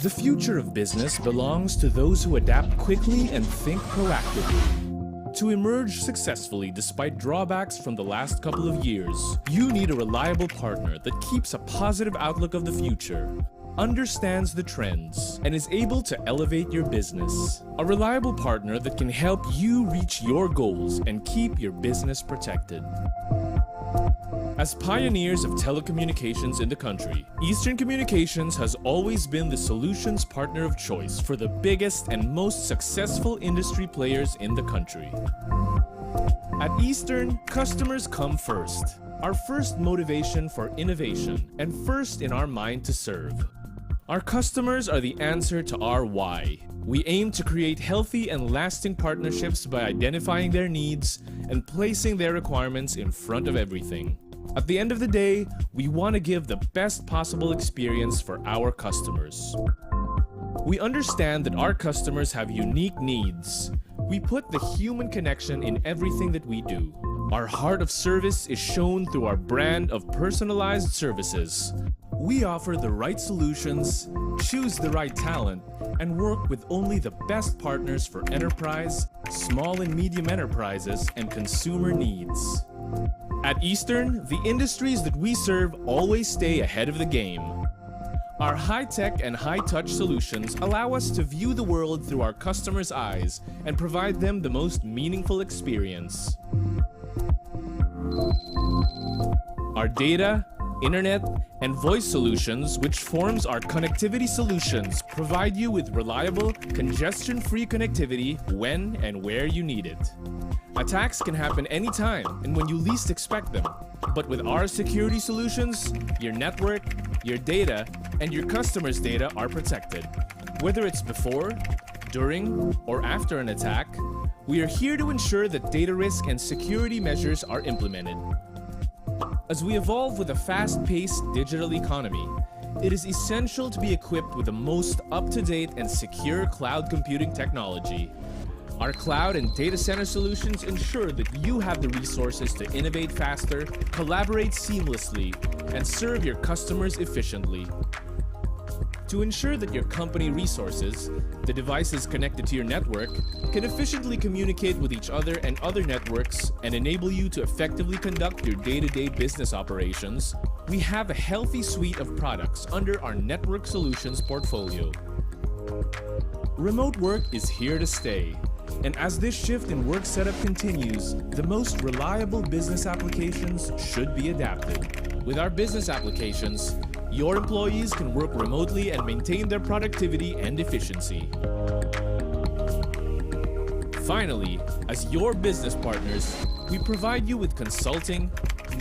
The future of business belongs to those who adapt quickly and think proactively. To emerge successfully despite drawbacks from the last couple of years, you need a reliable partner that keeps a positive outlook of the future, understands the trends, and is able to elevate your business. A reliable partner that can help you reach your goals and keep your business protected. As pioneers of telecommunications in the country, Eastern Communications has always been the solutions partner of choice for the biggest and most successful industry players in the country. At Eastern, customers come first. Our first motivation for innovation and first in our mind to serve. Our customers are the answer to our why. We aim to create healthy and lasting partnerships by identifying their needs and placing their requirements in front of everything. At the end of the day, we want to give the best possible experience for our customers. We understand that our customers have unique needs. We put the human connection in everything that we do. Our heart of service is shown through our brand of personalized services. We offer the right solutions, choose the right talent, and work with only the best partners for enterprise, small and medium enterprises, and consumer needs. At Eastern, the industries that we serve always stay ahead of the game. Our high-tech and high-touch solutions allow us to view the world through our customers' eyes and provide them the most meaningful experience. Our data, internet, and voice solutions, which forms our connectivity solutions, provide you with reliable, congestion-free connectivity when and where you need it. Attacks can happen anytime and when you least expect them. But with our security solutions, your network, your data, and your customers' data are protected. Whether it's before, during, or after an attack, we are here to ensure that data risk and security measures are implemented. As we evolve with a fast-paced digital economy, it is essential to be equipped with the most up-to-date and secure cloud computing technology. Our cloud and data center solutions ensure that you have the resources to innovate faster, collaborate seamlessly, and serve your customers efficiently. To ensure that your company resources, the devices connected to your network, can efficiently communicate with each other and other networks and enable you to effectively conduct your day-to-day business operations, we have a healthy suite of products under our network solutions portfolio. Remote work is here to stay. And as this shift in work setup continues, the most reliable business applications should be adapted. With our business applications, your employees can work remotely and maintain their productivity and efficiency. Finally, as your business partners, we provide you with consulting,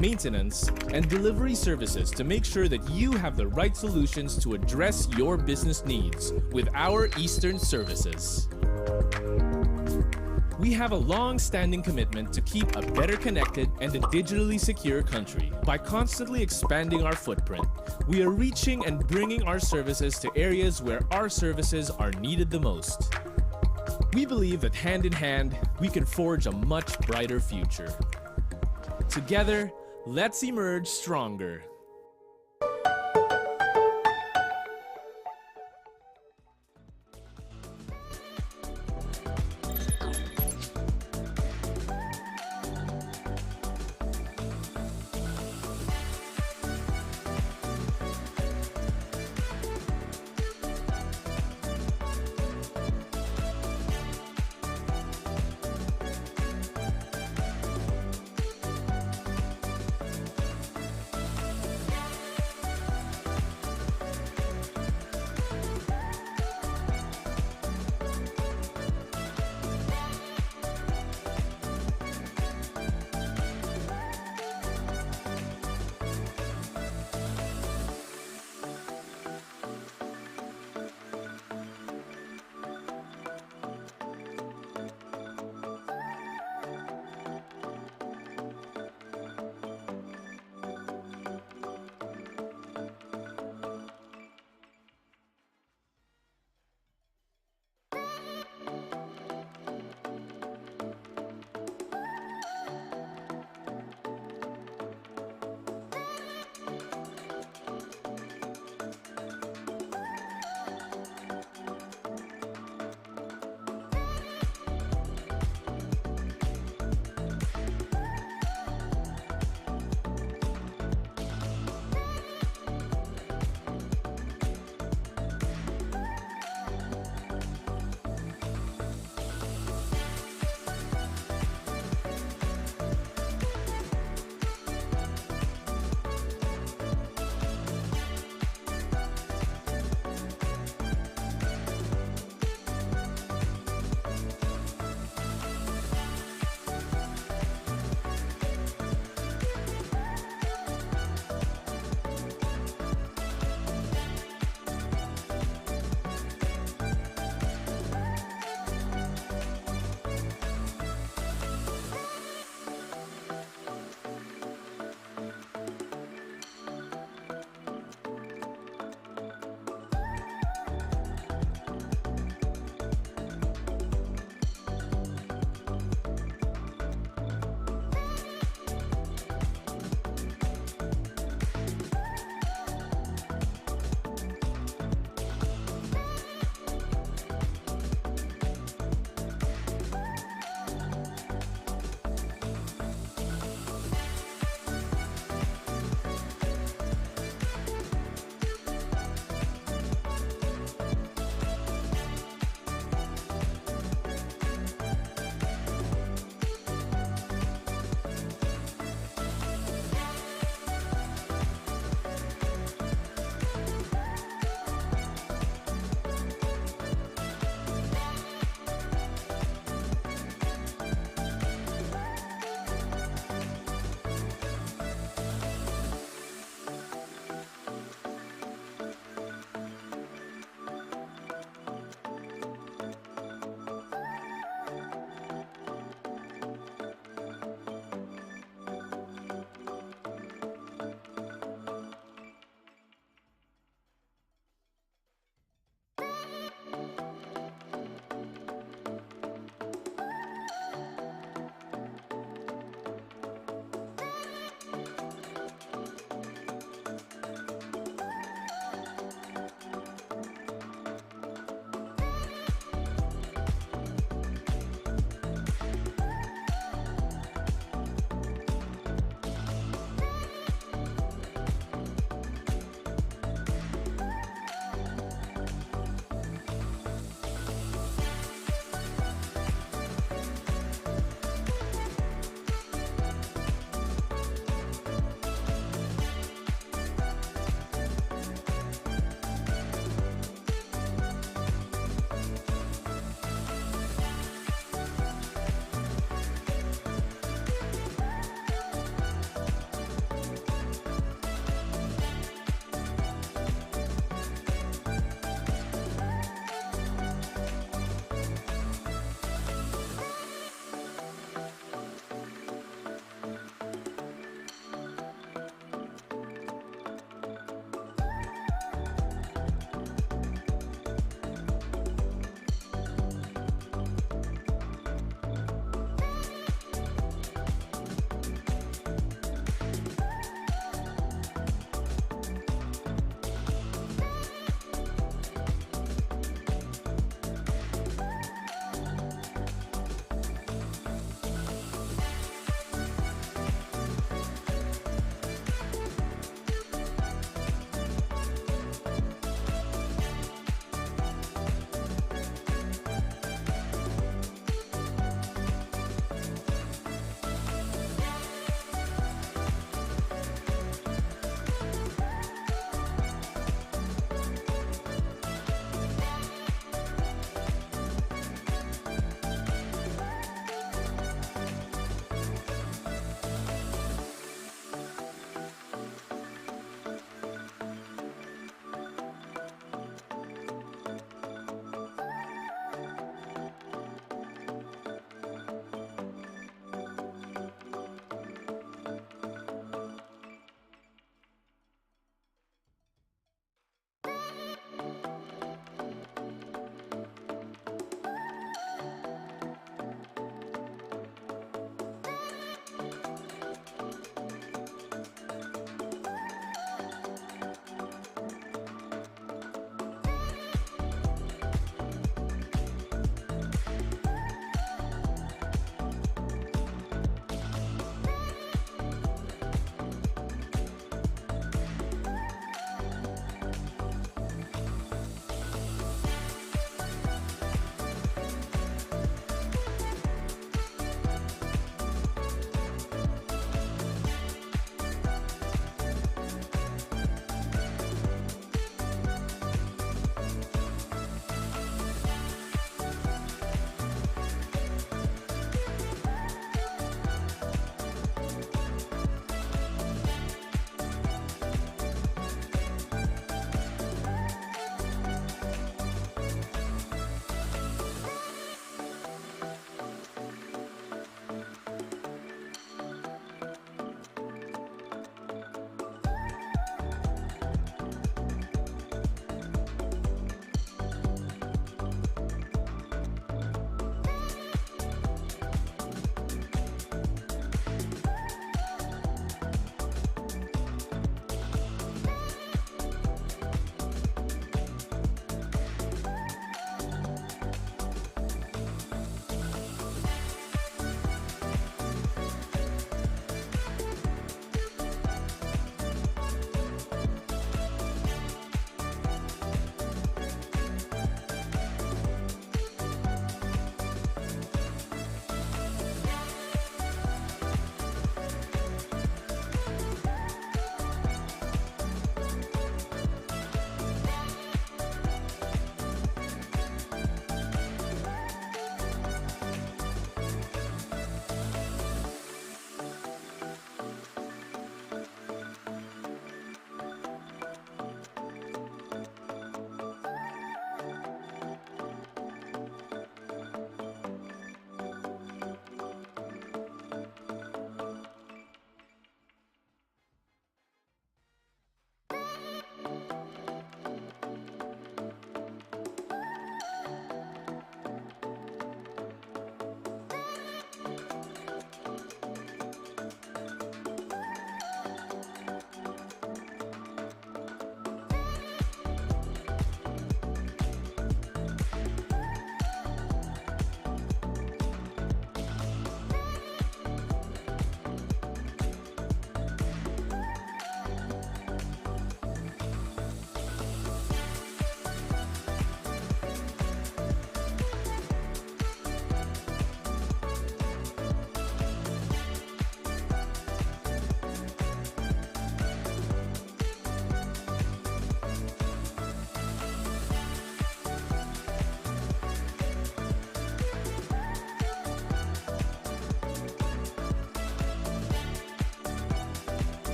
maintenance, and delivery services to make sure that you have the right solutions to address your business needs with our Eastern services. We have a long-standing commitment to keep a better connected and a digitally secure country. By constantly expanding our footprint, we are reaching and bringing our services to areas where our services are needed the most. We believe that hand in hand, we can forge a much brighter future. Together, let's emerge stronger.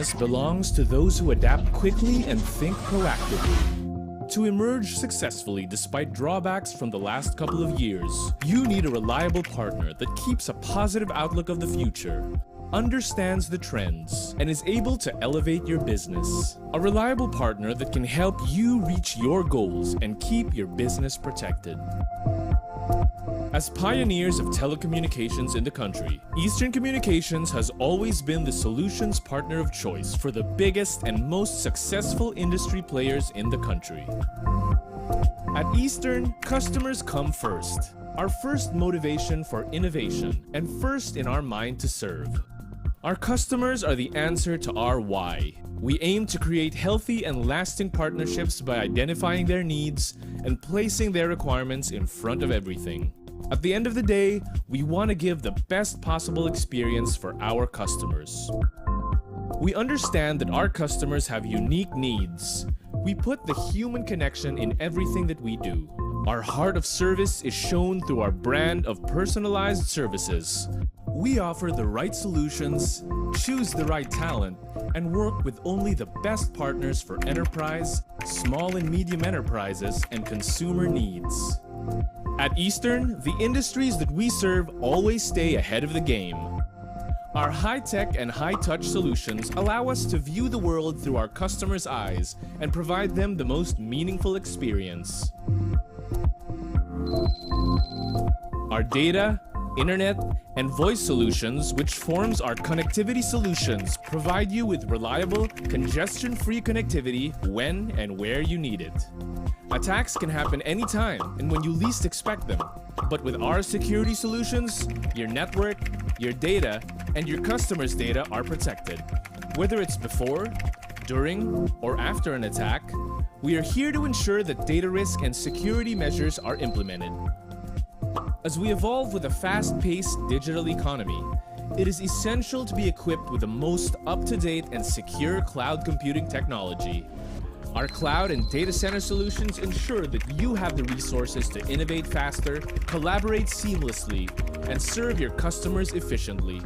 business belongs to those who adapt quickly and think proactively. To emerge successfully despite drawbacks from the last couple of years, you need a reliable partner that keeps a positive outlook of the future, understands the trends, and is able to elevate your business. A reliable partner that can help you reach your goals and keep your business protected. As pioneers of telecommunications in the country, Eastern Communications has always been the solutions partner of choice for the biggest and most successful industry players in the country. At Eastern, customers come first, our first motivation for innovation, and first in our mind to serve. Our customers are the answer to our why. We aim to create healthy and lasting partnerships by identifying their needs and placing their requirements in front of everything. At the end of the day, we want to give the best possible experience for our customers. We understand that our customers have unique needs. We put the human connection in everything that we do. Our heart of service is shown through our brand of personalized services. We offer the right solutions, choose the right talent, and work with only the best partners for enterprise, small and medium enterprises, and consumer needs. At Eastern, the industries that we serve always stay ahead of the game. Our high-tech and high-touch solutions allow us to view the world through our customers' eyes and provide them the most meaningful experience. Our data, internet, and voice solutions, which forms our connectivity solutions, provide you with reliable, congestion-free connectivity when and where you need it. Attacks can happen anytime and when you least expect them. But with our security solutions, your network, your data, and your customers' data are protected. Whether it's before, during, or after an attack, we are here to ensure that data risk and security measures are implemented. As we evolve with a fast-paced digital economy, it is essential to be equipped with the most up-to-date and secure cloud computing technology. Our cloud and data center solutions ensure that you have the resources to innovate faster, collaborate seamlessly, and serve your customers efficiently.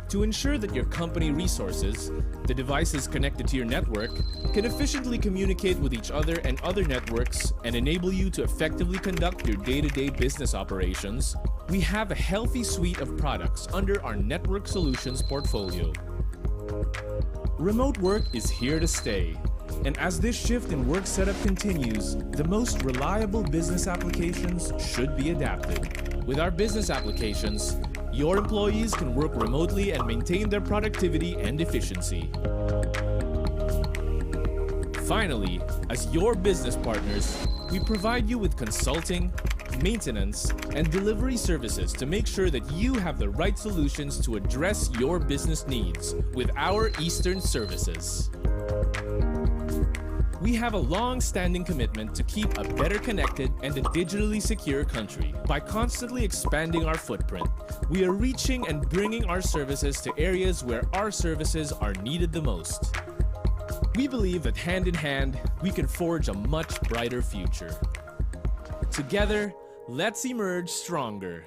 To ensure that your company resources, the devices connected to your network, can efficiently communicate with each other and other networks and enable you to effectively conduct your day-to-day business operations, we have a healthy suite of products under our network solutions portfolio. Remote work is here to stay. And as this shift in work setup continues, the most reliable business applications should be adapted. With our business applications, your employees can work remotely and maintain their productivity and efficiency. Finally, as your business partners, we provide you with consulting, maintenance, and delivery services to make sure that you have the right solutions to address your business needs with our Eastern services. We have a long-standing commitment to keep a better connected and a digitally secure country. By constantly expanding our footprint, we are reaching and bringing our services to areas where our services are needed the most. We believe that hand in hand, we can forge a much brighter future. Together, let's emerge stronger.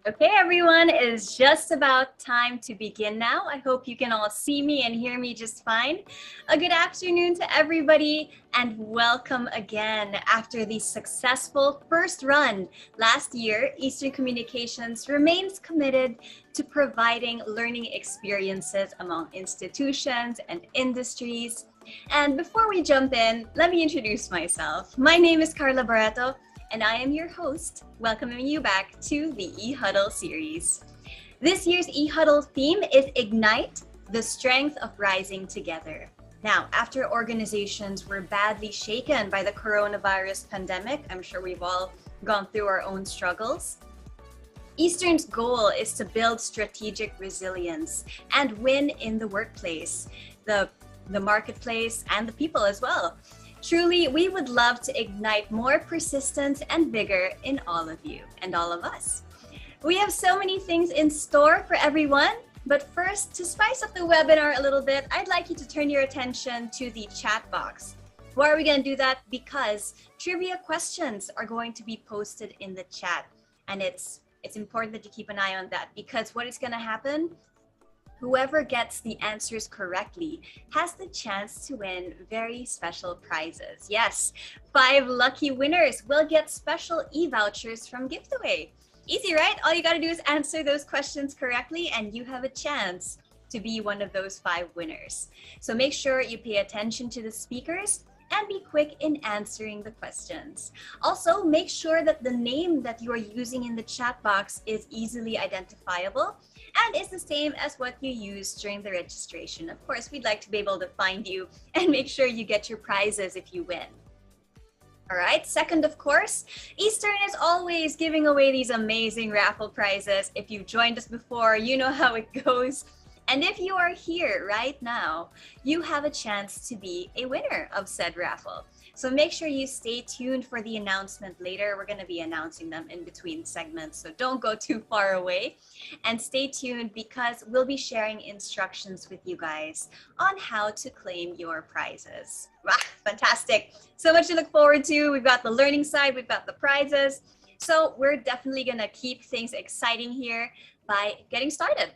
Okay, everyone, it is just about time to begin now. I hope you can all see me and hear me just fine. A good afternoon to everybody and welcome again. After the successful first run last year, Eastern Communications remains committed to providing learning experiences among institutions and industries. And before we jump in, let me introduce myself. My name is Carla Barreto, and I am your host, welcoming you back to the eHuddle series. This year's eHuddle theme is Ignite, the Strength of Rising Together. Now, after organizations were badly shaken by the coronavirus pandemic, I'm sure we've all gone through our own struggles. Eastern's goal is to build strategic resilience and win in the workplace, the marketplace, and the people as well. Truly, we would love to ignite more persistence and vigor in all of you and all of us. We have so many things in store for everyone, but first, to spice up the webinar a little bit, I'd like you to turn your attention to the chat box. Why are we going to do that? Because trivia questions are going to be posted in the chat, and it's important that you keep an eye on that, because what is going to happen, whoever gets the answers correctly has the chance to win very special prizes. Yes, 5 lucky winners will get special e-vouchers from Giftaway. Easy, right? All you got to do is answer those questions correctly and you have a chance to be one of those 5 winners. So make sure you pay attention to the speakers and be quick in answering the questions. Also, make sure that the name that you are using in the chat box is easily identifiable and is the same as what you used during the registration. Of course, we'd like to be able to find you and make sure you get your prizes if you win. All right, second, of course, Eastern is always giving away these amazing raffle prizes. If you've joined us before, you know how it goes. And if you are here right now, you have a chance to be a winner of said raffle. So make sure you stay tuned for the announcement later. We're going to be announcing them in between segments, so don't go too far away. And stay tuned because we'll be sharing instructions with you guys on how to claim your prizes. Wow, fantastic. So much to look forward to. We've got the learning side, we've got the prizes. So we're definitely going to keep things exciting here by getting started.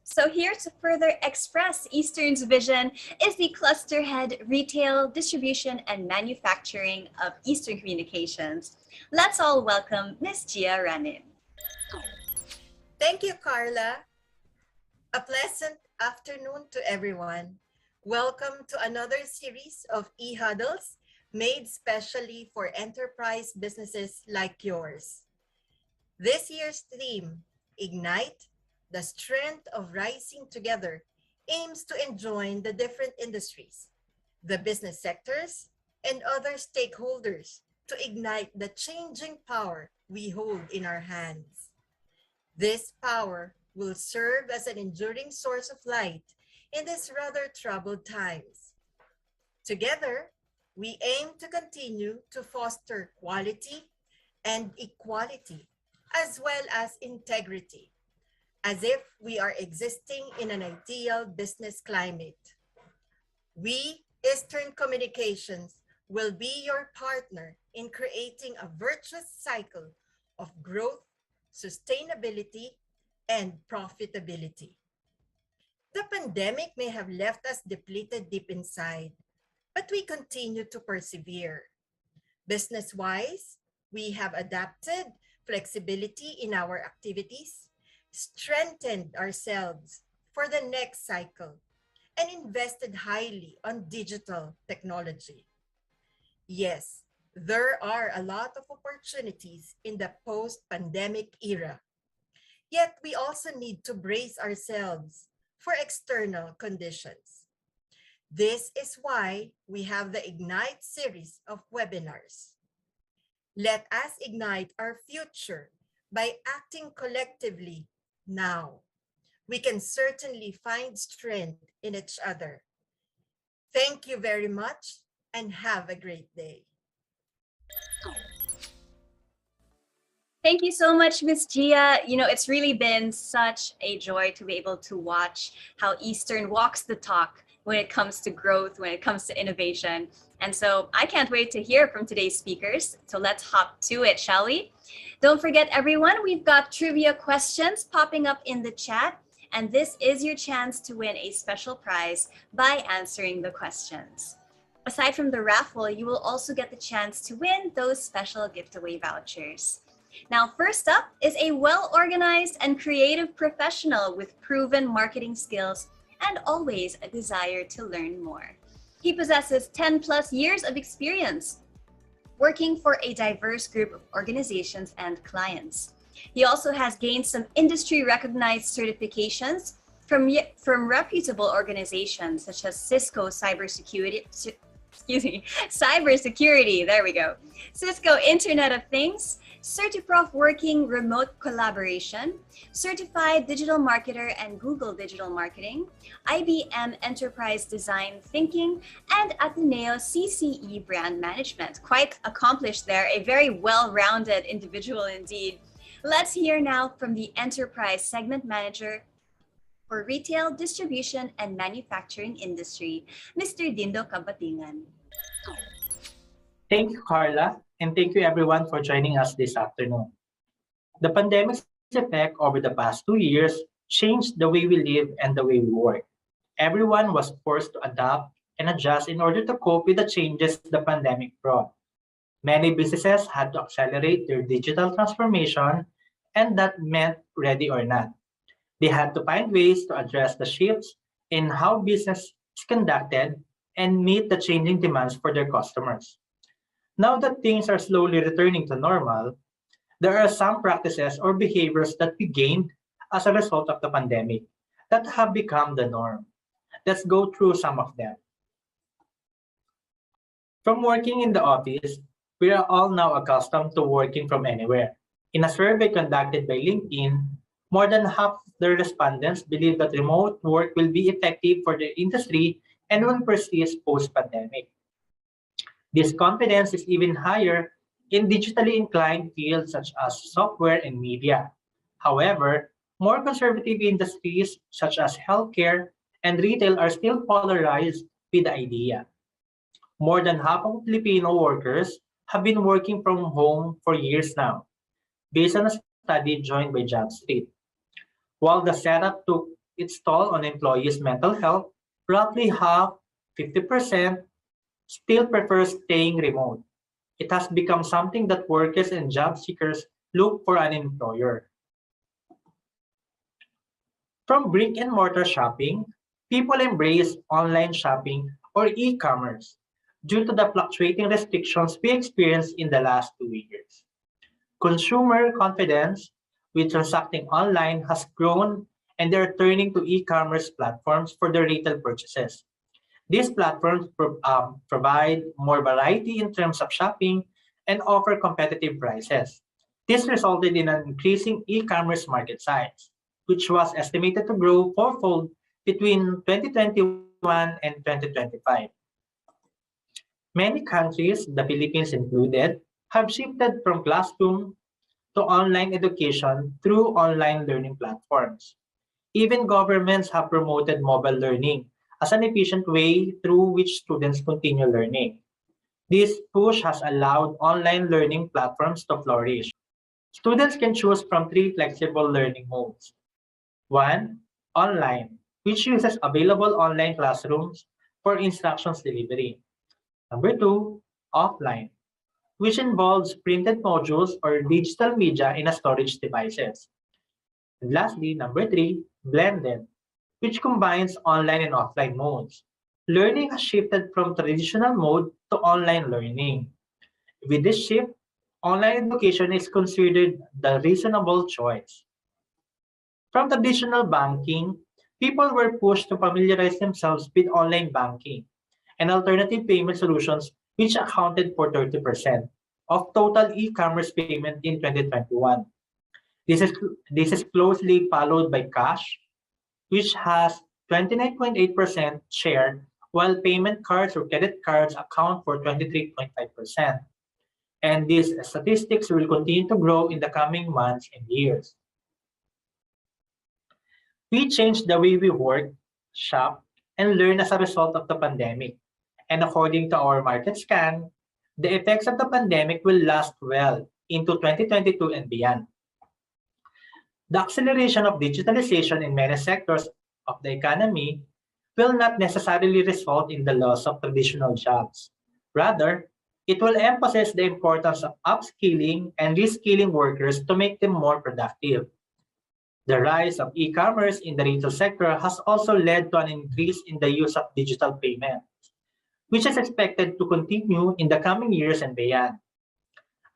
So here to further express Eastern's vision is the cluster head retail, distribution, and manufacturing of Eastern Communications. Let's all welcome Ms. Gia Ranin. Thank you, Carla. A pleasant afternoon to everyone. Welcome to another series of e-huddles made specially for enterprise businesses like yours. This year's theme, Ignite, the Strength of Rising Together, aims to enjoin the different industries, the business sectors, and other stakeholders to ignite the changing power we hold in our hands. This power will serve as an enduring source of light in these rather troubled times. Together, we aim to continue to foster quality and equality, as well as integrity, as if we are existing in an ideal business climate. We, Eastern Communications, will be your partner in creating a virtuous cycle of growth, sustainability, and profitability. The pandemic may have left us depleted deep inside, but we continue to persevere. Business-wise, we have adapted flexibility in our activities, strengthened ourselves for the next cycle, and invested highly on digital technology. Yes, there are a lot of opportunities in the post-pandemic era. Yet we also need to brace ourselves for external conditions. This is why we have the Ignite series of webinars. Let us ignite our future by acting collectively now. We can certainly find strength in each other. Thank you very much and have a great day. Thank you so much, Miss Gia. You know, it's really been such a joy to be able to watch how Eastern walks the talk when it comes to growth, when it comes to innovation. And so I can't wait to hear from today's speakers. So let's hop to it, shall we? Don't forget, everyone, we've got trivia questions popping up in the chat. And this is your chance to win a special prize by answering the questions. Aside from the raffle, you will also get the chance to win those special giveaway vouchers. Now, first up is a well-organized and creative professional with proven marketing skills and always a desire to learn more. He possesses 10 plus years of experience working for a diverse group of organizations and clients. He also has gained some industry-recognized certifications from reputable organizations such as Cisco Cybersecurity, there we go, Cisco Internet of Things, Certiprof Working Remote Collaboration, Certified Digital Marketer and Google Digital Marketing, IBM Enterprise Design Thinking, and Ateneo CCE Brand Management. Quite accomplished there, a very well-rounded individual indeed. Let's hear now from the Enterprise Segment Manager for Retail, Distribution, and Manufacturing Industry, Mr. Dindo Cabatingan. Thank you, Carla, and thank you everyone for joining us this afternoon. The pandemic's effect over the past 2 years changed the way we live and the way we work. Everyone was forced to adapt and adjust in order to cope with the changes the pandemic brought. Many businesses had to accelerate their digital transformation, and that meant ready or not. They had to find ways to address the shifts in how business is conducted and meet the changing demands for their customers. Now that things are slowly returning to normal, there are some practices or behaviors that we gained as a result of the pandemic that have become the norm. Let's go through some of them. From working in the office, we are all now accustomed to working from anywhere. In a survey conducted by LinkedIn, more than half of the respondents believe that remote work will be effective for the industry and will persist post-pandemic. This confidence is even higher in digitally inclined fields such as software and media. However, more conservative industries such as healthcare and retail are still polarized with the idea. More than half of Filipino workers have been working from home for years now, based on a study joined by JobStreet. While the setup took its toll on employees' mental health, roughly half, 50%, still prefers staying remote. It has become something that workers and job seekers look for an employer. From brick and mortar shopping, people embrace online shopping or e-commerce due to the fluctuating restrictions we experienced in the last 2 years. Consumer confidence with transacting online has grown, and they're turning to e-commerce platforms for their retail purchases. These platforms provide more variety in terms of shopping and offer competitive prices. This resulted in an increasing e-commerce market size, which was estimated to grow fourfold between 2021 and 2025. Many countries, the Philippines included, have shifted from classroom to online education through online learning platforms. Even governments have promoted mobile learning as an efficient way through which students continue learning. This push has allowed online learning platforms to flourish. Students can choose from 3 flexible learning modes. 1. Online, which uses available online classrooms for instructions delivery. Number 2. Offline, which involves printed modules or digital media in a storage devices. And lastly, number 3, blended, which combines online and offline modes. Learning has shifted from traditional mode to online learning. With this shift, online education is considered the reasonable choice. From traditional banking, people were pushed to familiarize themselves with online banking and alternative payment solutions, which accounted for 30% of total e-commerce payment in 2021. This is closely followed by cash, which has 29.8% share, while payment cards or credit cards account for 23.5%. and these statistics will continue to grow in the coming months and years. We changed the way we work, shop, and learn as a result of the pandemic. And according to our market scan, the effects of the pandemic will last well into 2022 and beyond. The acceleration of digitalization in many sectors of the economy will not necessarily result in the loss of traditional jobs. Rather, it will emphasize the importance of upskilling and reskilling workers to make them more productive. The rise of e-commerce in the retail sector has also led to an increase in the use of digital payments, which is expected to continue in the coming years and beyond.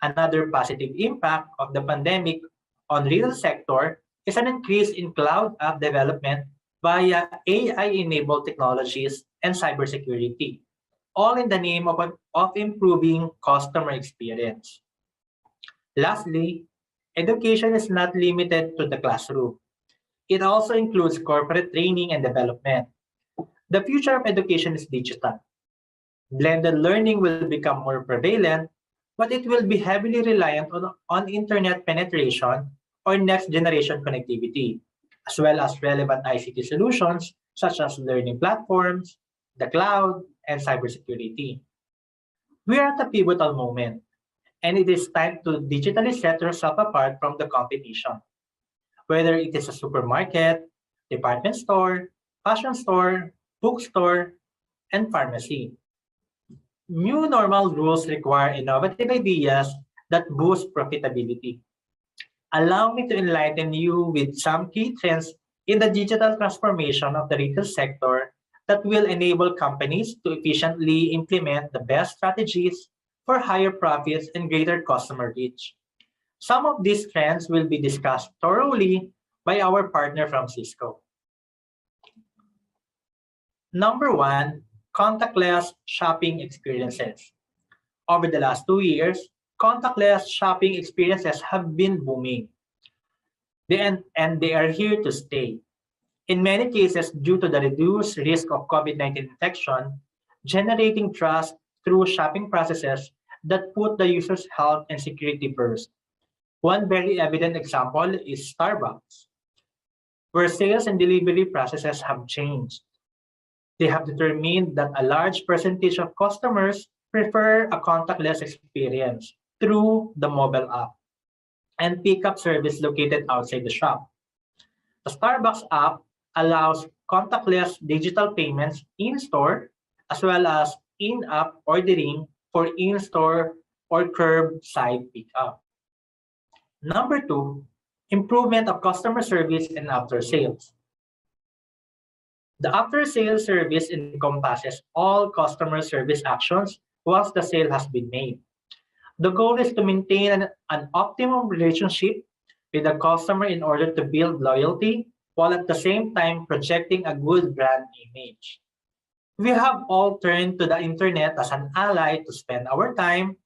Another positive impact of the pandemic on retail sector is an increase in cloud app development via AI-enabled technologies and cybersecurity, all in the name of improving customer experience. Lastly, education is not limited to the classroom. It also includes corporate training and development. The future of education is digital. Blended learning will become more prevalent, but it will be heavily reliant on internet penetration or next-generation connectivity, as well as relevant ICT solutions such as learning platforms, the cloud, and cybersecurity. We are at a pivotal moment, and it is time to digitally set yourself apart from the competition. Whether it is a supermarket, department store, fashion store, bookstore, and pharmacy. New normal rules require innovative ideas that boost profitability. Allow me to enlighten you with some key trends in the digital transformation of the retail sector that will enable companies to efficiently implement the best strategies for higher profits and greater customer reach. Some of these trends will be discussed thoroughly by our partner from Cisco. Number one, contactless shopping experiences. Over the last 2 years, contactless shopping experiences have been booming. And they are here to stay. In many cases, due to the reduced risk of COVID-19 infection, generating trust through shopping processes that put the user's health and security first. One very evident example is Starbucks, where sales and delivery processes have changed. They have determined that a large percentage of customers prefer a contactless experience through the mobile app and pickup service located outside the shop. The Starbucks app allows contactless digital payments in-store as well as in-app ordering for in-store or curbside pickup. Number two, improvement of customer service and after sales. The after-sales service encompasses all customer service actions once the sale has been made. The goal is to maintain an optimum relationship with the customer in order to build loyalty while at the same time projecting a good brand image. We have all turned to the internet as an ally to spend our time,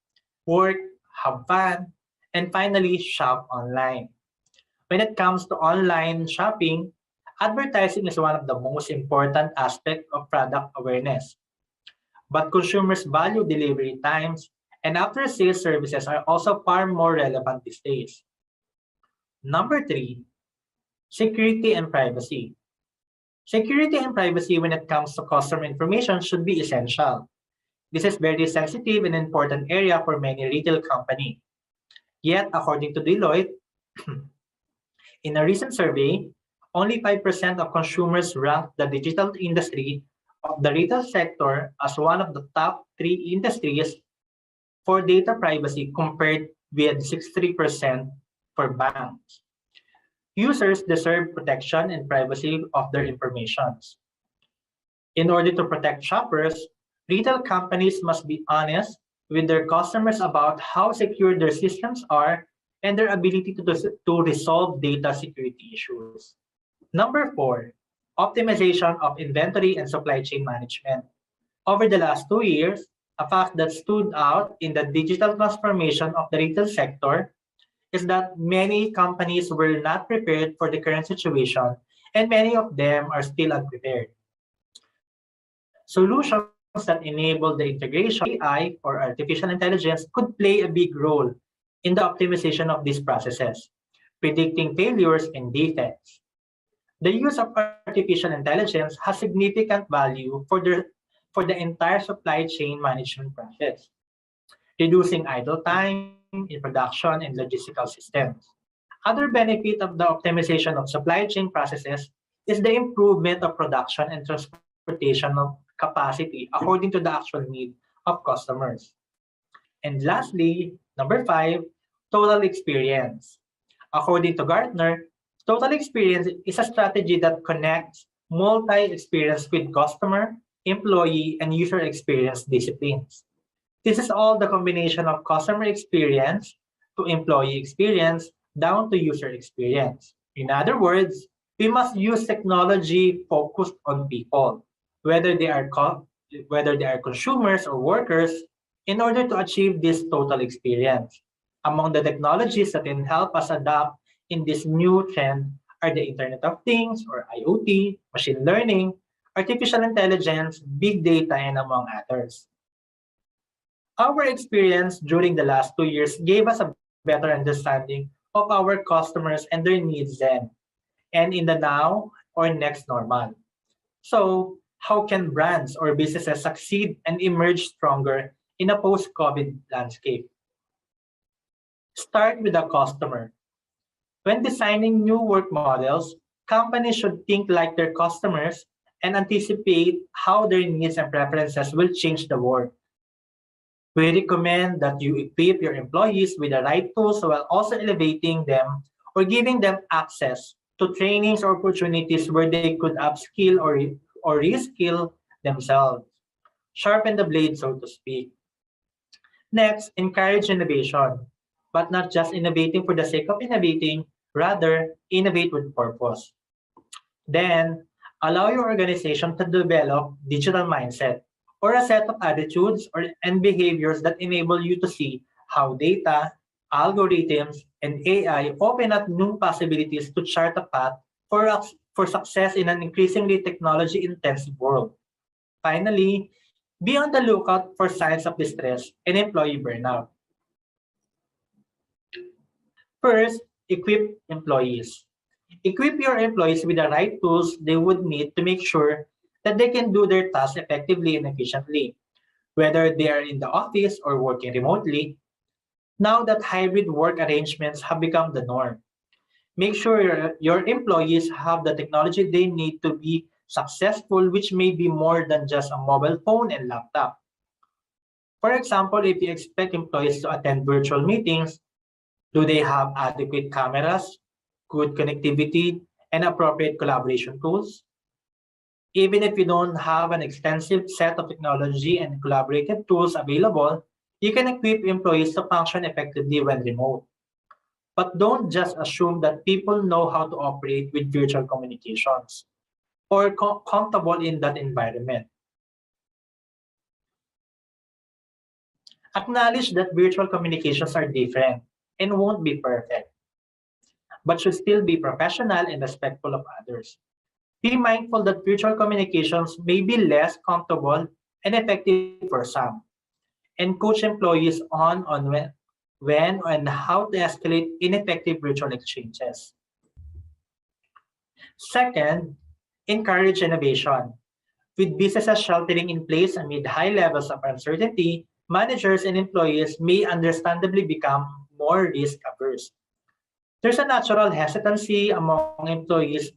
work, have fun, and finally shop online. When it comes to online shopping, advertising is one of the most important aspects of product awareness. But consumers value delivery times, and after-sales services are also far more relevant these days. Number three, security and privacy. Security and privacy when it comes to customer information should be essential. This is very sensitive and important area for many retail companies. Yet, according to Deloitte, in a recent survey, only 5% of consumers rank the digital industry of the retail sector as one of the top 3 industries for data privacy compared with 63% for banks. Users deserve protection and privacy of their information. In order to protect shoppers, retail companies must be honest with their customers about how secure their systems are and their ability to resolve data security issues. Number 4, optimization of inventory and supply chain management. Over the last 2 years, a fact that stood out in the digital transformation of the retail sector is that many companies were not prepared for the current situation, and many of them are still unprepared. Solutions that enable the integration of AI or artificial intelligence could play a big role in the optimization of these processes, predicting failures and defects. The use of artificial intelligence has significant value for the entire supply chain management process, reducing idle time in production and logistical systems. Other benefit of the optimization of supply chain processes is the improvement of production and transportation of capacity according to the actual need of customers. And lastly, number five, total experience. According to Gartner, total experience is a strategy that connects multi-experience with customer, employee, and user experience disciplines. This is all the combination of customer experience to employee experience down to user experience. In other words, we must use technology focused on people, whether they are consumers or workers, in order to achieve this total experience. Among the technologies that can help us adapt in this new trend are the Internet of Things or IoT, machine learning, artificial intelligence, big data, and among others. Our experience during the last 2 years gave us a better understanding of our customers and their needs then, and in the now or next normal. So, how can brands or businesses succeed and emerge stronger in a post-COVID landscape? Start with the customer. When designing new work models, companies should think like their customers and anticipate how their needs and preferences will change the work. We recommend that you equip your employees with the right tools while also elevating them or giving them access to trainings or opportunities where they could upskill or reskill themselves. Sharpen the blade, so to speak. Next, encourage innovation, but not just innovating for the sake of innovating, rather, innovate with purpose. Then, allow your organization to develop digital mindset or a set of attitudes and behaviors that enable you to see how data, algorithms, and AI open up new possibilities to chart a path for success in an increasingly technology-intensive world. Finally, be on the lookout for signs of distress and employee burnout. First, equip employees. Equip your employees with the right tools they would need to make sure that they can do their tasks effectively and efficiently, whether they are in the office or working remotely. Now that hybrid work arrangements have become the norm, make sure your employees have the technology they need to be successful, which may be more than just a mobile phone and laptop. For example, if you expect employees to attend virtual meetings, do they have adequate cameras, good connectivity, and appropriate collaboration tools? Even if you don't have an extensive set of technology and collaborative tools available, you can equip employees to function effectively when remote. But don't just assume that people know how to operate with virtual communications or comfortable in that environment. Acknowledge that virtual communications are different and won't be perfect, but should still be professional and respectful of others. Be mindful that virtual communications may be less comfortable and effective for some, and coach employees on when and how to escalate ineffective virtual exchanges. Second, encourage innovation. With businesses sheltering in place amid high levels of uncertainty, managers and employees may understandably become more risk averse. There's a natural hesitancy among employees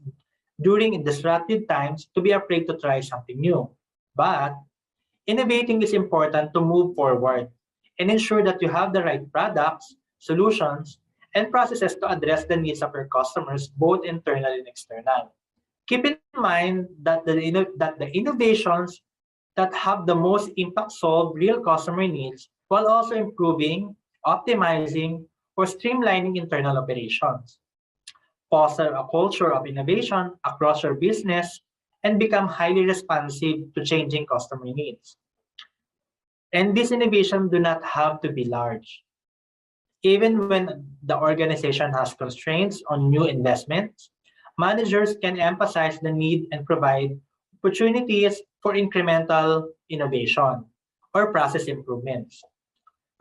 during disruptive times to be afraid to try something new. But innovating is important to move forward and ensure that you have the right products, solutions, and processes to address the needs of your customers, both internal and external. Keep in mind that the innovations that have the most impact solve real customer needs while also improving, optimizing, or streamlining internal operations. Foster a culture of innovation across your business and become highly responsive to changing customer needs. And these innovations do not have to be large. Even when the organization has constraints on new investments, managers can emphasize the need and provide opportunities for incremental innovation or process improvements,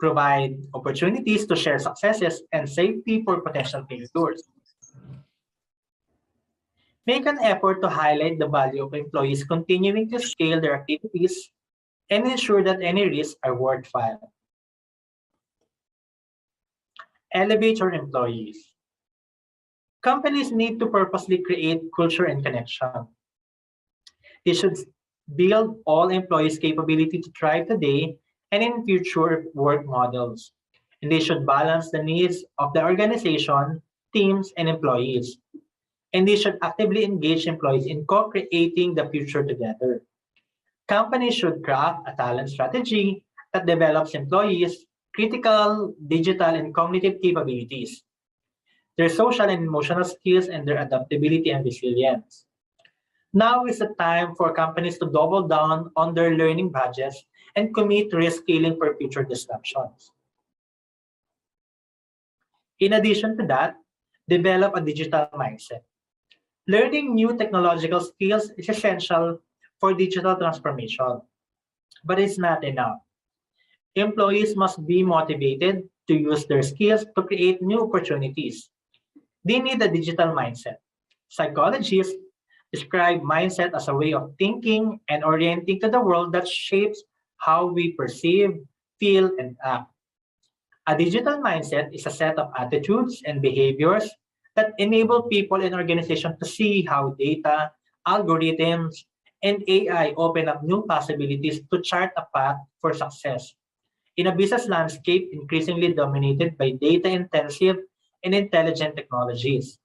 provide opportunities to share successes and safety for potential failures. Make an effort to highlight the value of employees continuing to scale their activities and ensure that any risks are worthwhile. Elevate your employees. Companies need to purposely create culture and connection. They should build all employees' capability to thrive today and in future work models. And they should balance the needs of the organization, teams, and employees. And they should actively engage employees in co-creating the future together. Companies should craft a talent strategy that develops employees' critical digital and cognitive capabilities, their social and emotional skills, and their adaptability and resilience. Now is the time for companies to double down on their learning budgets and commit to reskilling for future disruptions. In addition to that, develop a digital mindset. Learning new technological skills is essential for digital transformation, but it's not enough. Employees must be motivated to use their skills to create new opportunities. They need a digital mindset. Psychologists describe mindset as a way of thinking and orienting to the world that shapes how we perceive, feel, and act. A digital mindset is a set of attitudes and behaviors that enable people and organizations to see how data, algorithms, and AI open up new possibilities to chart a path for success in a business landscape increasingly dominated by data-intensive and intelligent technologies.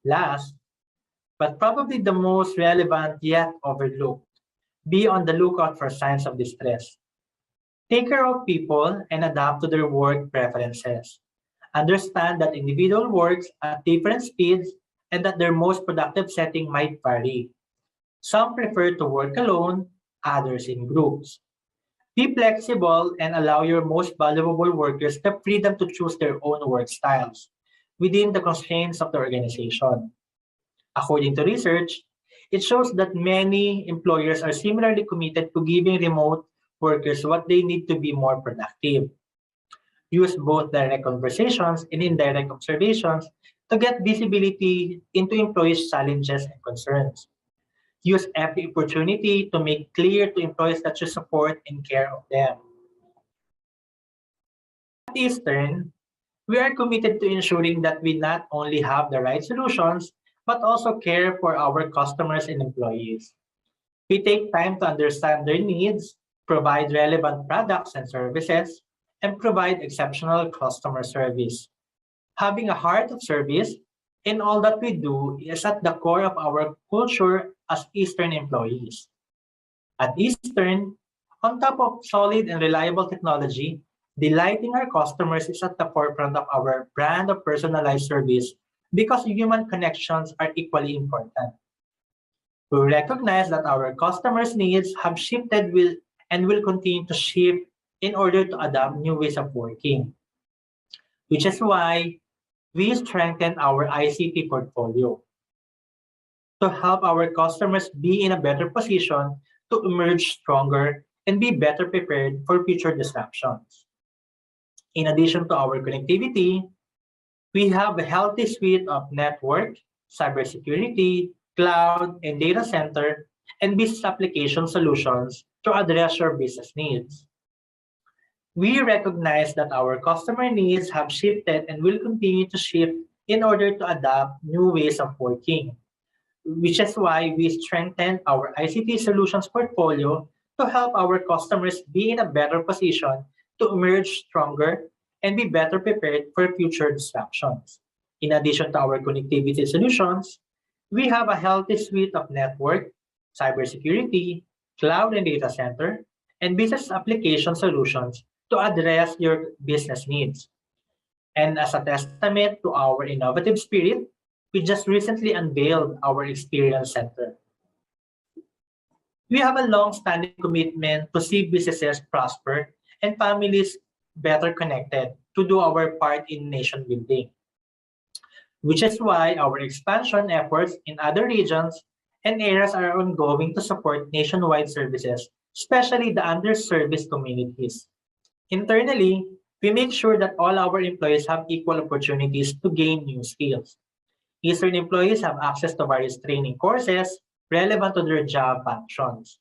Last, but probably the most relevant yet overlooked, be on the lookout for signs of distress. Take care of people and adapt to their work preferences. Understand that individual works at different speeds and that their most productive setting might vary. Some prefer to work alone, others in groups. Be flexible and allow your most valuable workers the freedom to choose their own work styles within the constraints of the organization. According to research, it shows that many employers are similarly committed to giving remote workers what they need to be more productive. Use both direct conversations and indirect observations to get visibility into employees' challenges and concerns. Use every opportunity to make clear to employees that you support and care of them. At Eastern, we are committed to ensuring that we not only have the right solutions, but also care for our customers and employees. We take time to understand their needs, provide relevant products and services, and provide exceptional customer service. Having a heart of service in all that we do is at the core of our culture as Eastern employees. At Eastern, on top of solid and reliable technology, delighting our customers is at the forefront of our brand of personalized service because human connections are equally important. We recognize that our customers' needs have shifted and will continue to shift in order to adopt new ways of working, which is why we strengthen our ICT portfolio to help our customers be in a better position to emerge stronger and be better prepared for future disruptions. In addition to our connectivity, we have a healthy suite of network, cybersecurity, cloud, and data center, and business application solutions to address your business needs. We recognize that our customer needs have shifted and will continue to shift in order to adopt new ways of working, which is why we strengthen our ICT solutions portfolio to help our customers be in a better position to emerge stronger and be better prepared for future disruptions. In addition to our connectivity solutions, we have a healthy suite of network, cybersecurity, cloud and data center, and business application solutions to address your business needs. And as a testament to our innovative spirit, we just recently unveiled our Experience Center. We have a long-standing commitment to see businesses prosper and families better connected to do our part in nation building, which is why our expansion efforts in other regions and areas are ongoing to support nationwide services, especially the underserviced communities. Internally, we make sure that all our employees have equal opportunities to gain new skills. Eastern employees have access to various training courses relevant to their job functions.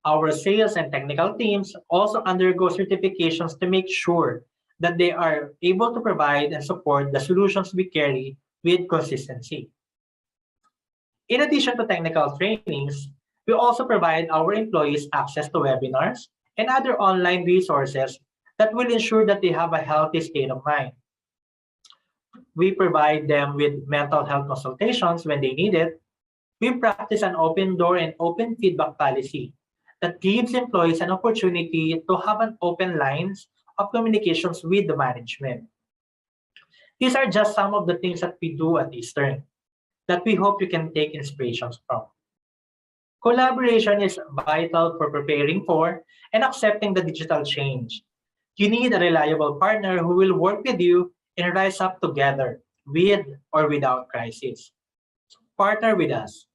Our sales and technical teams also undergo certifications to make sure that they are able to provide and support the solutions we carry with consistency. In addition to technical trainings, we also provide our employees access to webinars and other online resources that will ensure that they have a healthy state of mind. We provide them with mental health consultations when they need it. We practice an open door and open feedback policy that gives employees an opportunity to have an open lines of communications with the management. These are just some of the things that we do at Eastern that we hope you can take inspirations from. Collaboration is vital for preparing for and accepting the digital change. You need a reliable partner who will work with you and rise up together with or without crisis. Partner with us.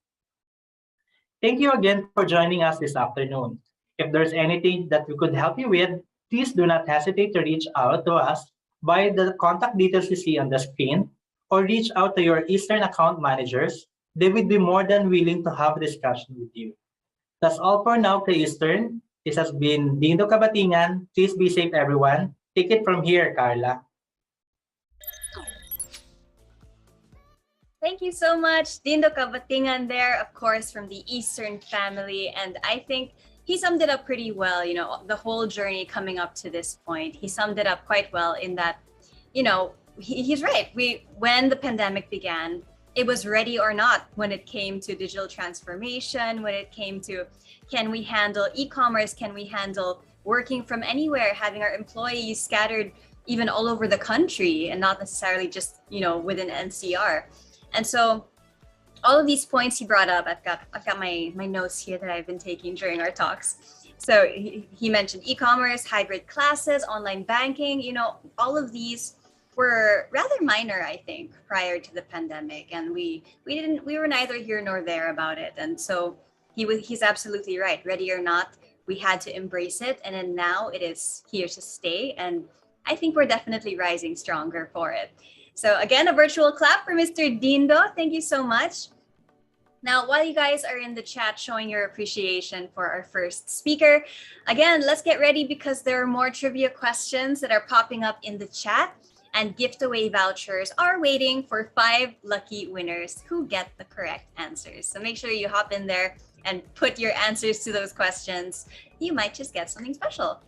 Thank you again for joining us this afternoon. If there's anything that we could help you with, please do not hesitate to reach out to us by the contact details you see on the screen or reach out to your Eastern account managers. They would be more than willing to have a discussion with you. That's all for now, kay Eastern. This has been Dindo Cabatingan. Please be safe, everyone. Take it from here, Carla. Thank you so much, Dindo Cabatingan there, of course, from the Eastern family. And I think he summed it up pretty well, the whole journey coming up to this point. He summed it up quite well in that, he's right. When the pandemic began, it was ready or not when it came to digital transformation, when it came to, can we handle e-commerce? Can we handle working from anywhere, having our employees scattered even all over the country and not necessarily just, within NCR. And so all of these points he brought up, I've got my notes here that I've been taking during our talks. So he mentioned e-commerce, hybrid classes, online banking, all of these were rather minor, I think, prior to the pandemic. And we were neither here nor there about it. And so he's absolutely right. Ready or not, we had to embrace it. And then now it is here to stay. And I think we're definitely rising stronger for it. So again, a virtual clap for Mr. Dindo. Thank you so much. Now, while you guys are in the chat showing your appreciation for our first speaker, again, let's get ready because there are more trivia questions that are popping up in the chat, and giveaway vouchers are waiting for 5 lucky winners who get the correct answers. So make sure you hop in there and put your answers to those questions. You might just get something special.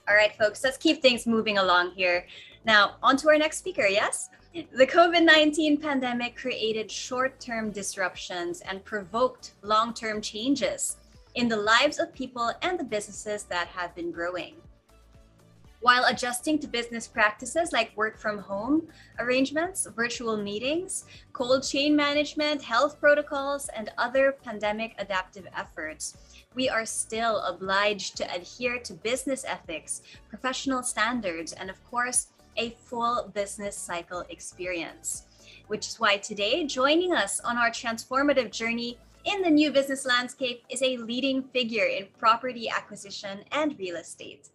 All right, folks, let's keep things moving along here. Now, on to our next speaker, yes? The COVID-19 pandemic created short-term disruptions and provoked long-term changes in the lives of people and the businesses that have been growing. While adjusting to business practices like work from home arrangements, virtual meetings, cold chain management, health protocols, and other pandemic adaptive efforts, we are still obliged to adhere to business ethics, professional standards, and of course, a full business cycle experience. Which is why today, joining us on our transformative journey in the new business landscape is a leading figure in property acquisition and real estate.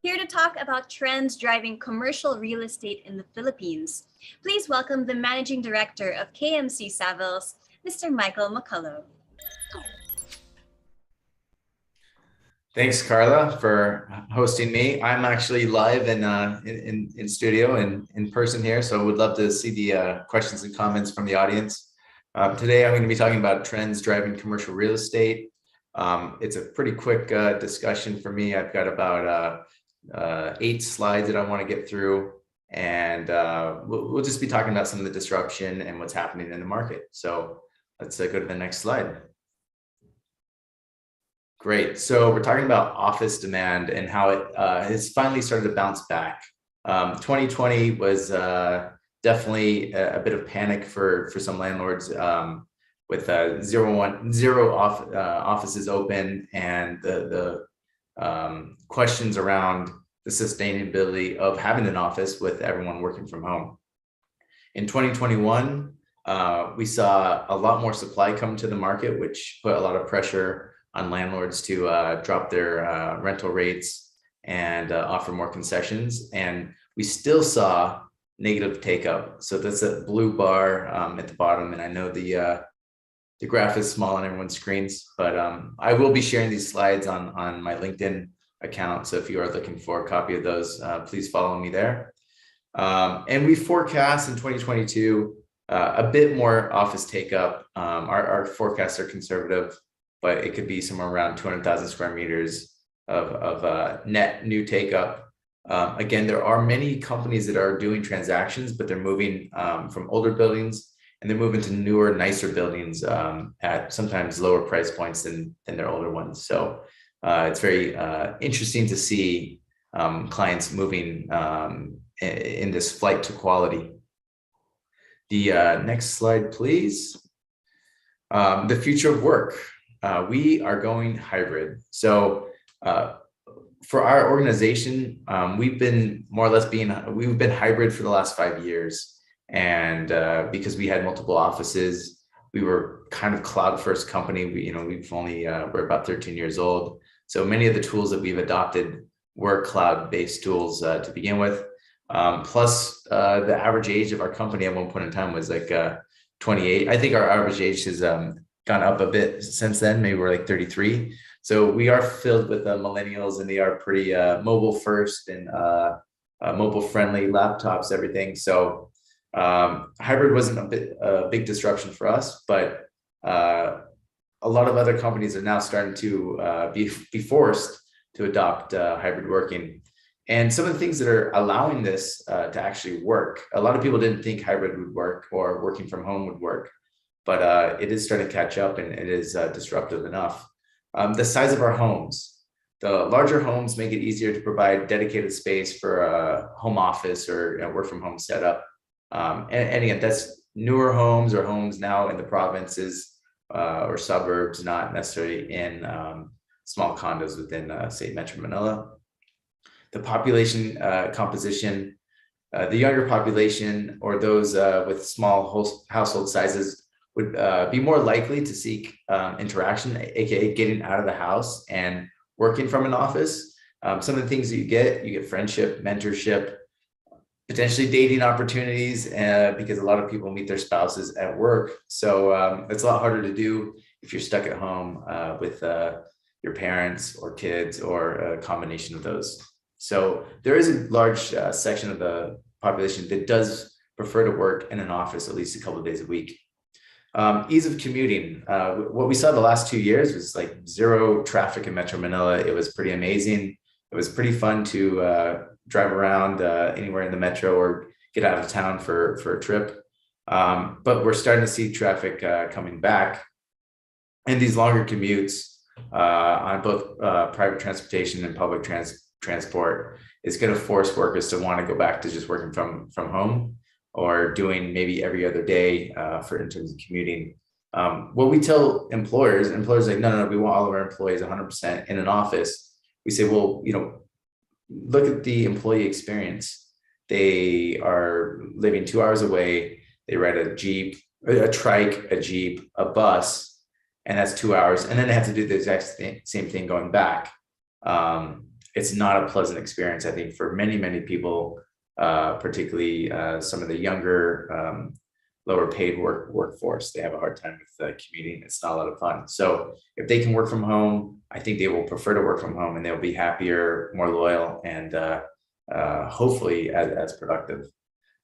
Here to talk about trends driving commercial real estate in the Philippines, please welcome the Managing Director of KMC Savills, Mr. Michael McCullough. Thanks, Carla, for hosting me. I'm actually live in studio and in person here, so would love to see the questions and comments from the audience. Today, I'm going to be talking about trends driving commercial real estate. It's a pretty quick discussion for me. I've got about 8 slides that I want to get through, and we'll just be talking about some of the disruption and what's happening in the market. So let's go to the next slide. Great. So we're talking about office demand and how it has finally started to bounce back. 2020 was definitely a bit of panic for some landlords with zero offices open, and the questions around the sustainability of having an office with everyone working from home. In 2021, We saw a lot more supply come to the market, which put a lot of pressure on landlords to drop their rental rates and offer more concessions. And we still saw negative take up. So that's a blue bar at the bottom. And I know the graph is small on everyone's screens, but I will be sharing these slides on my LinkedIn account. So if you are looking for a copy of those, please follow me there. And we forecast in 2022 a bit more office take up. Our forecasts are conservative, but it could be somewhere around 200,000 square meters of net new take up. Again, there are many companies that are doing transactions, but they're moving from older buildings and they're moving to newer, nicer buildings at sometimes lower price points than their older ones. So it's very interesting to see clients moving in this flight to quality. The next slide, please. The future of work. We are going hybrid. So for our organization, we've been more or less we've been hybrid for the last 5 years. And because we had multiple offices, we were kind of cloud first company. We've only, we're about 13 years old. So many of the tools that we've adopted were cloud-based tools to begin with. Plus the average age of our company at one point in time was like 28. I think our average age has gone up a bit since then. Maybe we're like 33. So we are filled with millennials, and they are pretty mobile first and mobile friendly laptops, everything. So hybrid wasn't a big disruption for us, but a lot of other companies are now starting to be forced to adopt hybrid working. And some of the things that are allowing this to actually work, a lot of people didn't think hybrid would work or working from home would work, but it is starting to catch up, and it is disruptive enough. The size of our homes. The larger homes make it easier to provide dedicated space for a home office or work from home setup. And again, that's newer homes or homes now in the provinces or suburbs, not necessarily in small condos within, say, Metro Manila. The population composition, the younger population or those with small household sizes would be more likely to seek interaction, aka getting out of the house and working from an office. Some of the things that you get friendship, mentorship, potentially dating opportunities, because a lot of people meet their spouses at work. So it's a lot harder to do if you're stuck at home with your parents or kids or a combination of those. So there is a large section of the population that does prefer to work in an office at least a couple of days a week. Ease of commuting. What we saw the last 2 years was like zero traffic in Metro Manila. It was pretty amazing. It was pretty fun to drive around anywhere in the metro or get out of town for a trip. But we're starting to see traffic coming back, and these longer commutes on both private transportation and public transport is going to force workers to want to go back to just working from home or doing maybe every other day in terms of commuting. What we tell employers are like, no, we want all of our employees 100% in an office. We say, well, look at the employee experience. They are living 2 hours away. They ride a Jeep, a trike, a Jeep, a bus, and that's 2 hours. And then they have to do the exact same thing going back. It's not a pleasant experience, I think, for many, many people, particularly some of the younger, lower paid workforce. They have a hard time with commuting. It's not a lot of fun. So if they can work from home, I think they will prefer to work from home, and they'll be happier, more loyal, and hopefully as productive.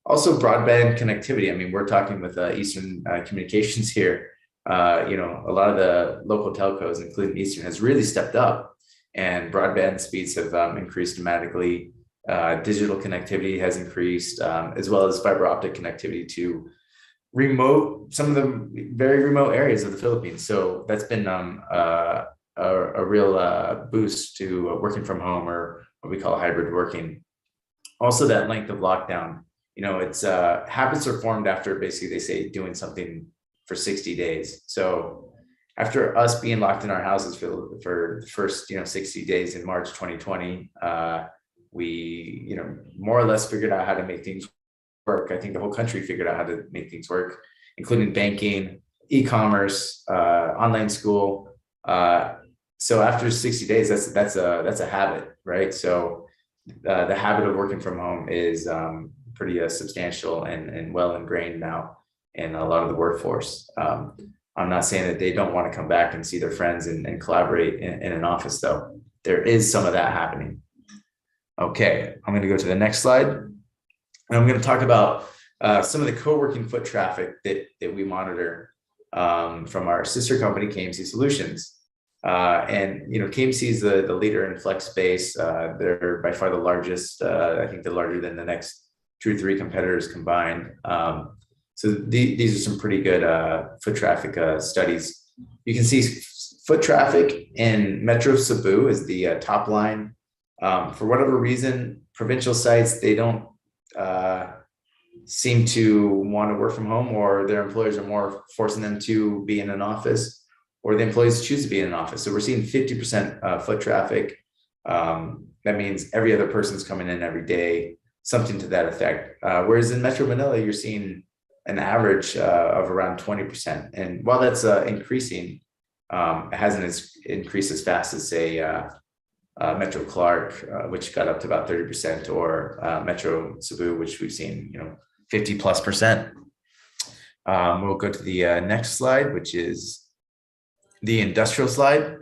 Also, broadband connectivity. I mean, we're talking with Eastern Communications here. A lot of the local telcos, including Eastern, has really stepped up, and broadband speeds have increased dramatically. Digital connectivity has increased, as well as fiber optic connectivity to some of the very remote areas of the Philippines. So that's been a real boost to working from home, or what we call hybrid working. Also, that length of lockdown. It's habits are formed after basically, they say, doing something for 60 days. So after us being locked in our houses for the first 60 days in March 2020, we more or less figured out how to make things work. I think the whole country figured out how to make things work, including banking, e-commerce, online school. So after 60 days, that's a habit, right? So the habit of working from home is pretty substantial and well ingrained now in a lot of the workforce. I'm not saying that they don't want to come back and see their friends and collaborate in an office, though. There is some of that happening. Okay, I'm going to go to the next slide. And I'm going to talk about some of the co-working foot traffic that we monitor from our sister company, KMC Solutions. And KMC is the leader in flex space. They're by far the largest. I think they're larger than the next 2 or 3 competitors combined. So these are some pretty good foot traffic studies. You can see foot traffic in Metro Cebu is the top line. For whatever reason, provincial sites, they don't seem to want to work from home, or their employers are more forcing them to be in an office, or the employees choose to be in an office. So we're seeing 50% foot traffic. That means every other person's coming in every day, something to that effect. Whereas in Metro Manila, you're seeing an average of around 20%. And while that's increasing, it hasn't increased as fast as, say, Metro Clark, which got up to about 30%, or Metro Cebu, which we've seen, 50+%. We'll go to the next slide, which is the industrial slide.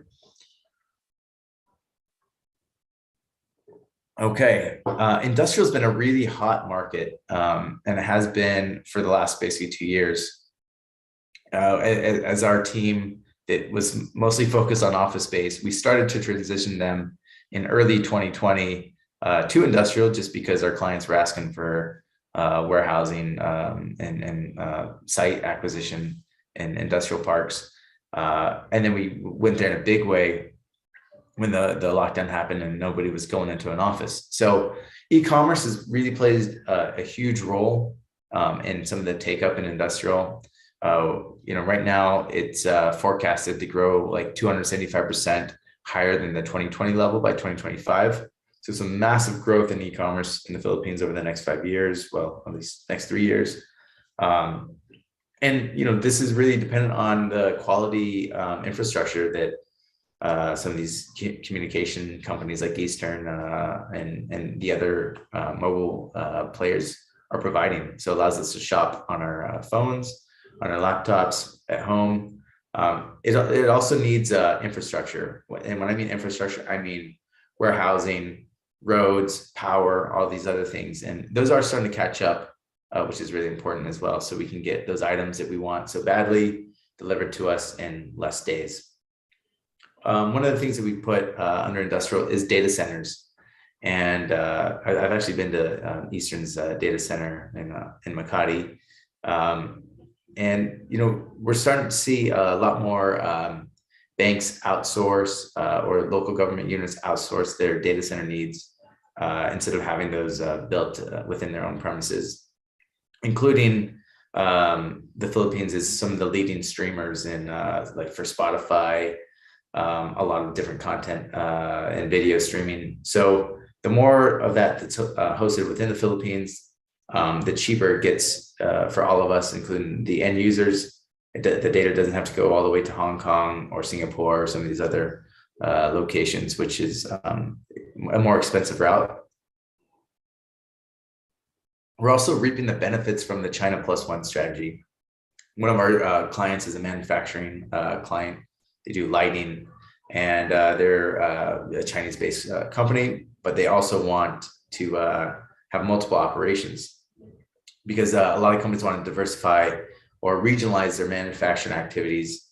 Okay, industrial has been a really hot market, and it has been for the last basically 2 years. As our team that was mostly focused on office space, we started to transition them in early 2020 to industrial, just because our clients were asking for warehousing and site acquisition in industrial parks. And then we went there in a big way when the lockdown happened and nobody was going into an office. So e-commerce has really played a huge role in some of the take up in industrial. Right now it's forecasted to grow like 275% higher than the 2020 level by 2025. So some massive growth in e-commerce in the Philippines over the next 5 years, well, at least next 3 years. And this is really dependent on the quality infrastructure that some of these communication companies like Eastern and the other mobile players are providing. So it allows us to shop on our phones, on our laptops, at home. It also needs infrastructure. And when I mean infrastructure, I mean warehousing, roads, power, all these other things. And those are starting to catch up, which is really important as well. So we can get those items that we want so badly delivered to us in less days. One of the things that we put under industrial is data centers. And I've actually been to Eastern's data center in Makati. And we're starting to see a lot more banks outsource or local government units outsource their data center needs instead of having those built within their own premises, including the Philippines is some of the leading streamers in like for Spotify, a lot of different content and video streaming. So the more of that that's hosted within the Philippines, the cheaper it gets for all of us, including the end users. The data doesn't have to go all the way to Hong Kong or Singapore or some of these other locations, which is a more expensive route. We're also reaping the benefits from the China Plus One strategy. One of our clients is a manufacturing client. They do lighting, and they're a Chinese-based company, but they also want to have multiple operations because a lot of companies want to diversify or regionalize their manufacturing activities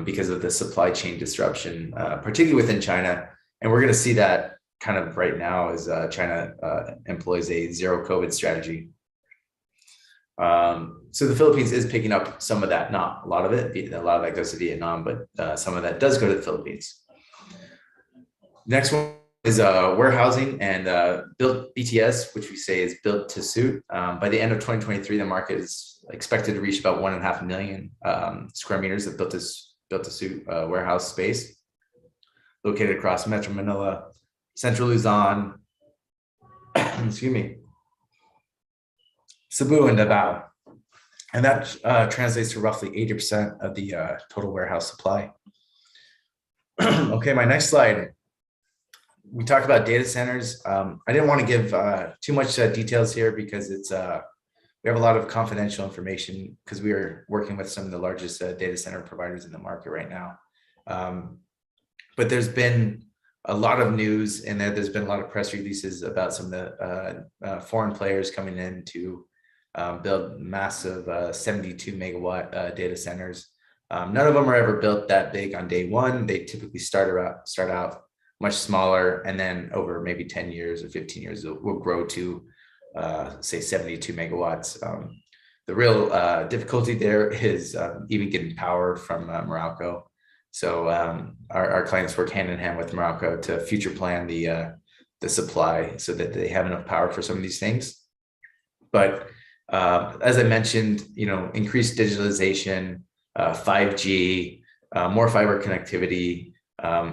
because of the supply chain disruption, particularly within China. And we're going to see that kind of right now as China employs a zero COVID strategy. So the Philippines is picking up some of that, not a lot of it. A lot of that goes to Vietnam, but some of that does go to the Philippines. Next one is warehousing and built BTS, which we say is built to suit. By the end of 2023, the market is expected to reach about 1.5 million square meters of built to suit warehouse space located across Metro Manila, Central Luzon, excuse me, Cebu and Davao. And that translates to roughly 80% of the total warehouse supply. Okay, my next slide. We talked about data centers. I didn't want to give too much details here because we have a lot of confidential information because we are working with some of the largest data center providers in the market right now. But there's been a lot of news, and there's been a lot of press releases about some of the foreign players coming in to build massive 72 megawatt data centers. None of them are ever built that big on day one. They typically start out much smaller, and then over maybe 10 years or 15 years, it will grow to say 72 megawatts. The real difficulty there is even getting power from Meralco. So our clients work hand in hand with Meralco to future plan the supply so that they have enough power for some of these things. But as I mentioned, increased digitalization, 5G, more fiber connectivity,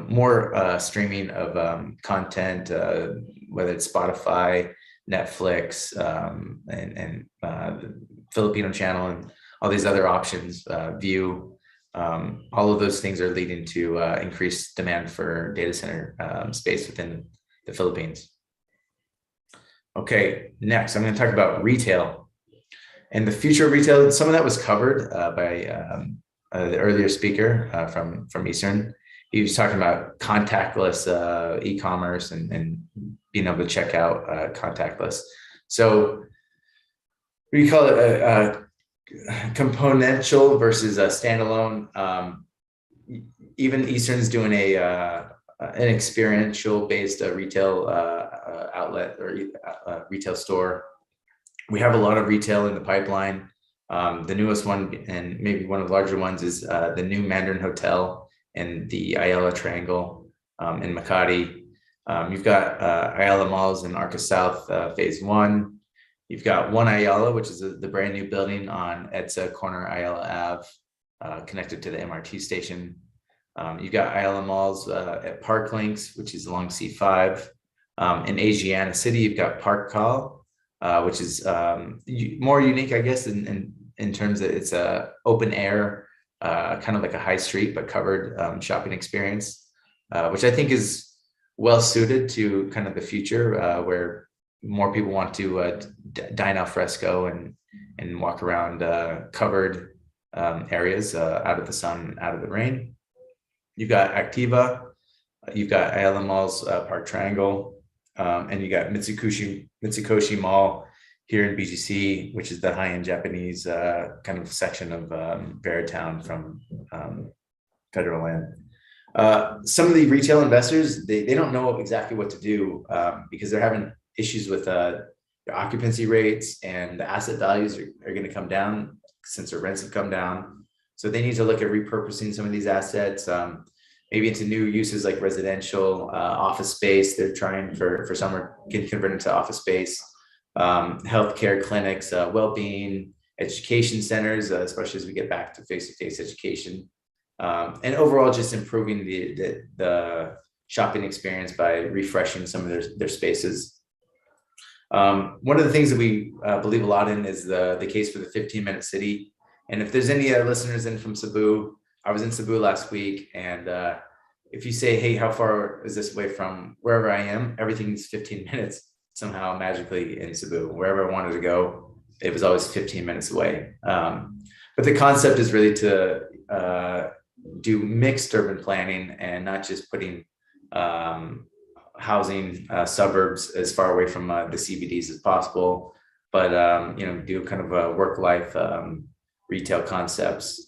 more streaming of content, whether it's Spotify, Netflix, and the Filipino channel, and all these other options, View. All of those things are leading to increased demand for data center space within the Philippines. Okay, next I'm going to talk about retail and the future of retail. Some of that was covered by the earlier speaker from Eastern. He was talking about contactless e-commerce and being able to check out contactless. So we call it a componential versus a standalone. Even Eastern's doing an experiential based retail outlet or retail store. We have a lot of retail in the pipeline. The newest one, and maybe one of the larger ones, is the new Mandarin Hotel in the Ayala Triangle in Makati. You've got Ayala Malls in Arca South, phase 1. You've got One Ayala, which is the brand new building on EDSA corner Ayala Ave, connected to the MRT station. You've got Ayala Malls at Park Links, which is along C5. In Asiana City, you've got Park Call, which is more unique, I guess, in terms of it's a open air, kind of like a high street, but covered shopping experience, which I think is well suited to kind of the future, where more people want to dine al fresco and walk around covered areas out of the sun, out of the rain. You've got Activa, you've got Ayala Malls, Park Triangle, and you got Mitsukoshi Mall here in BGC, which is the high-end Japanese kind of section of Veritown from Federal Land. Some of the retail investors, they don't know exactly what to do because they're having issues with their occupancy rates, and the asset values are going to come down since their rents have come down. So they need to look at repurposing some of these assets, maybe into new uses like residential, office space. They're trying for some are getting converted to office space, healthcare clinics, well-being, education centers, especially as we get back to face-to-face education, and overall just improving the shopping experience by refreshing some of their spaces. One of the things that we believe a lot in is the case for the 15-minute city. And if there's any listeners in from Cebu, I was in Cebu last week, and if you say, hey, how far is this away from wherever I am? Everything's 15 minutes somehow magically in Cebu. Wherever I wanted to go, it was always 15 minutes away. But the concept is really to do mixed urban planning and not just putting housing suburbs as far away from the CBDs as possible, but do kind of a work-life retail concepts,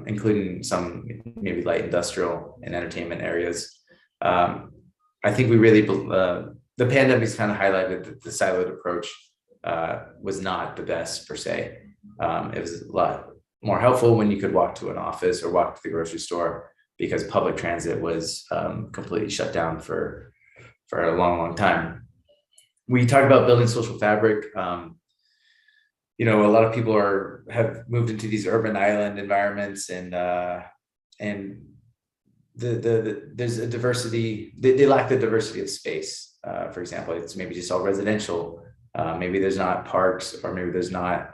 including some maybe light industrial and entertainment areas. I think we really, the pandemic's kind of highlighted that the siloed approach was not the best per se. It was a lot more helpful when you could walk to an office or walk to the grocery store, because public transit was completely shut down for a long, long time. We talk about building social fabric. A lot of people have moved into these urban island environments, and there's a diversity. They lack the diversity of space. For example, it's maybe just all residential. Maybe there's not parks, or maybe there's not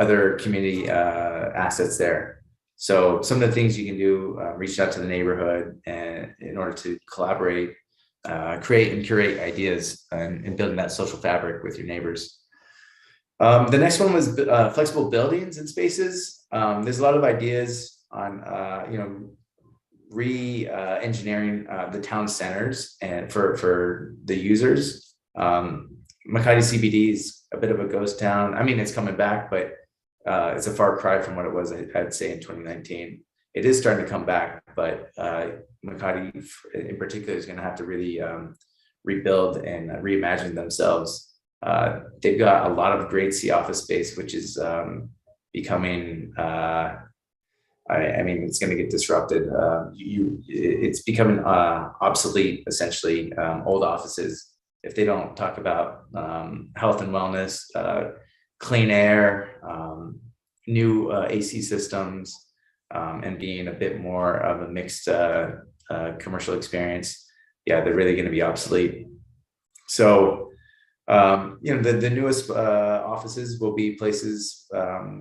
other community assets there. So some of the things you can do, reach out to the neighborhood and in order to collaborate, create and curate ideas and building that social fabric with your neighbors. The next one was flexible buildings and spaces. There's a lot of ideas on, re-engineering the town centers and for the users. Makati CBD is a bit of a ghost town. I mean, it's coming back, but it's a far cry from what it was, I'd say, in 2019. It is starting to come back, but Makati in particular is going to have to really rebuild and reimagine themselves. They've got a lot of grade C office space, which is becoming, I mean, it's going to get disrupted. It's becoming obsolete, essentially, old offices. If they don't talk about health and wellness, clean air, new AC systems, and being a bit more of a mixed commercial experience, yeah, they're really going to be obsolete. So, the newest offices will be places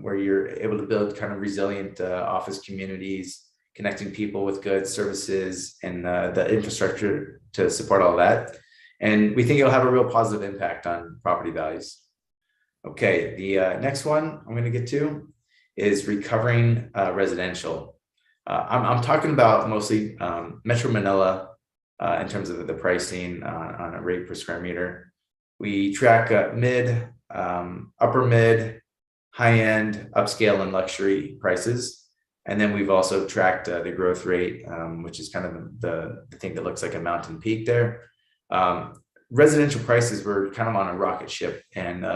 where you're able to build kind of resilient office communities, connecting people with goods, services, and the infrastructure to support all that. And we think it'll have a real positive impact on property values. Okay, the next one I'm going to get to is recovering residential. I'm talking about mostly Metro Manila in terms of the pricing on a rate per square meter. We track mid, upper mid, high end, upscale, and luxury prices. And then we've also tracked the growth rate, which is kind of the thing that looks like a mountain peak there. Residential prices were kind of on a rocket ship, and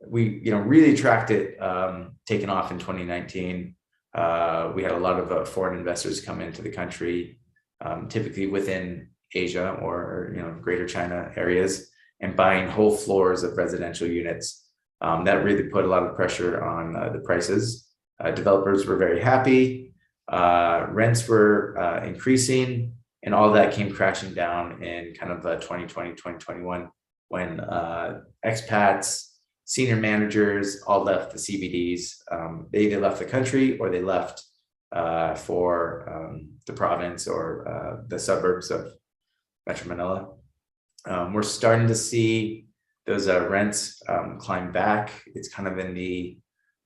we really tracked it taking off in 2019. We had a lot of foreign investors come into the country, typically within Asia or Greater China areas, and buying whole floors of residential units. That really put a lot of pressure on the prices. Developers were very happy. Rents were increasing, and all that came crashing down in kind of 2020, 2021, when expats, senior managers all left the CBDs. They either left the country or they left for the province or the suburbs of Metro Manila. We're starting to see those rents climb back. It's kind of in the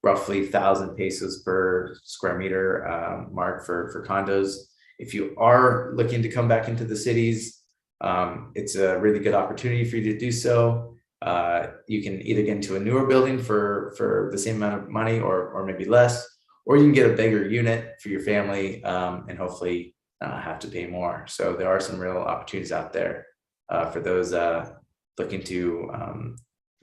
roughly 1,000 pesos per square meter mark for condos. If you are looking to come back into the cities, it's a really good opportunity for you to do so. You can either get into a newer building for the same amount of money or maybe less, or you can get a bigger unit for your family and hopefully have to pay more. So there are some real opportunities out there for those looking to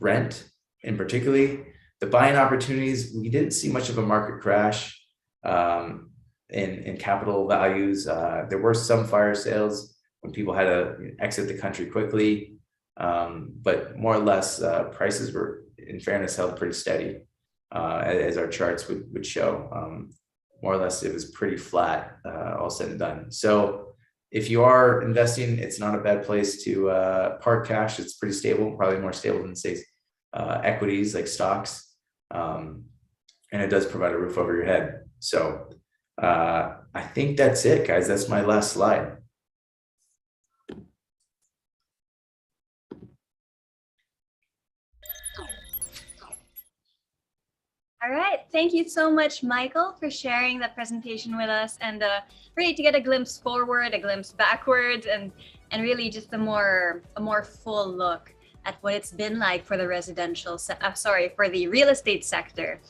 rent in particularly. The buying opportunities, we didn't see much of a market crash in capital values. There were some fire sales when people had to exit the country quickly, but more or less prices were, in fairness, held pretty steady, as our charts would show. More or less, it was pretty flat, all said and done. So if you are investing, it's not a bad place to park cash. It's pretty stable, probably more stable than, say, equities like stocks. And it does provide a roof over your head. So I think that's it, guys. That's my last slide. All right, thank you so much, Michael, for sharing that presentation with us, and really to get a glimpse forward, a glimpse backwards, and really just a more full look at what it's been like for the for the real estate sector,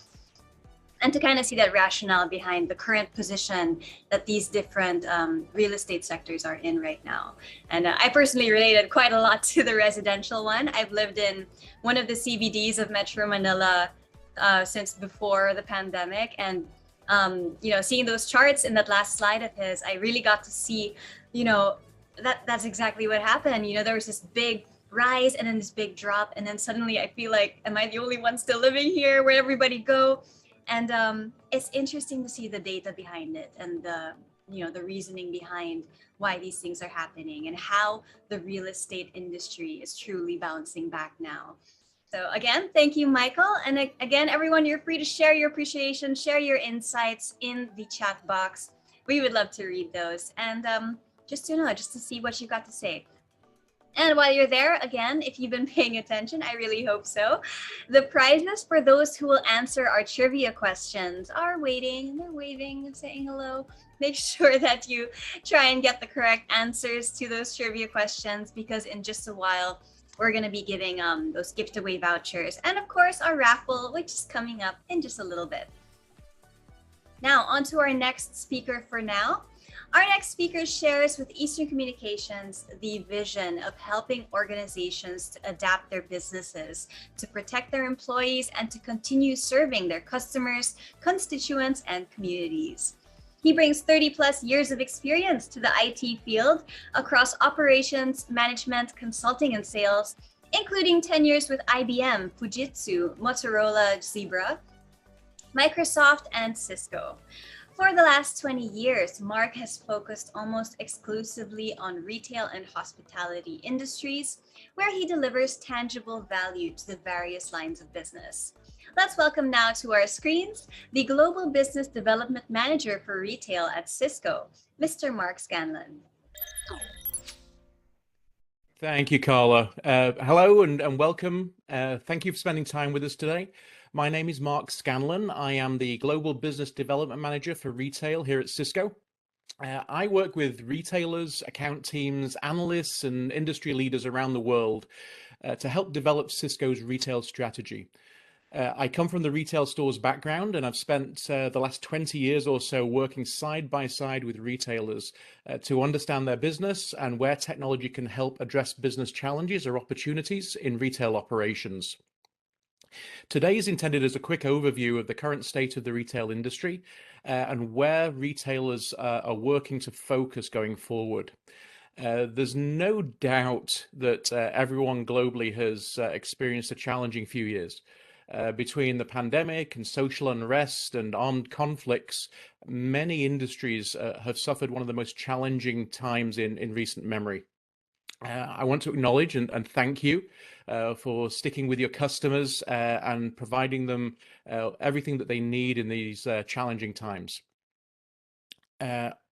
and to kind of see that rationale behind the current position that these different real estate sectors are in right now. And I personally related quite a lot to the residential one. I've lived in one of the CBDs of Metro Manila since before the pandemic, and seeing those charts in that last slide of his, I really got to see that's exactly what happened. There was this big rise and then this big drop, and then suddenly I feel like, am I the only one still living here? Where'd everybody go? And it's interesting to see the data behind it, and the reasoning behind why these things are happening, and how the real estate industry is truly bouncing back now. So again, thank you, Michael. And again, everyone, you're free to share your appreciation, share your insights in the chat box. We would love to read those. And just to see what you got to say. And while you're there, again, if you've been paying attention, I really hope so. The prizes for those who will answer our trivia questions are waiting. They're waving and saying hello. Make sure that you try and get the correct answers to those trivia questions, because in just a while, we're going to be giving those gift away vouchers. And of course, our raffle, which is coming up in just a little bit. Now, on to our next speaker for now. Our next speaker shares with Eastern Communications the vision of helping organizations to adapt their businesses, to protect their employees, and to continue serving their customers, constituents, and communities. He brings 30+ years of experience to the IT field across operations, management, consulting, and sales, including 10 years with IBM, Fujitsu, Motorola, Zebra, Microsoft, and Cisco. For the last 20 years, Mark has focused almost exclusively on retail and hospitality industries, where he delivers tangible value to the various lines of business. Let's welcome now to our screens the Global Business Development Manager for Retail at Cisco, Mr. Mark Scanlan. Thank you, Carla. Hello and welcome. Thank you for spending time with us today. My name is Mark Scanlan. I am the Global Business Development Manager for Retail here at Cisco. I work with retailers, account teams, analysts, and industry leaders around the world to help develop Cisco's retail strategy. I come from the retail stores background, and I've spent the last 20 years or so working side by side with retailers to understand their business and where technology can help address business challenges or opportunities in retail operations. Today is intended as a quick overview of the current state of the retail industry and where retailers are working to focus going forward. There's no doubt that everyone globally has experienced a challenging few years. Between the pandemic and social unrest and armed conflicts, many industries have suffered one of the most challenging times in recent memory. I want to acknowledge and thank you for sticking with your customers and providing them everything that they need in these challenging times.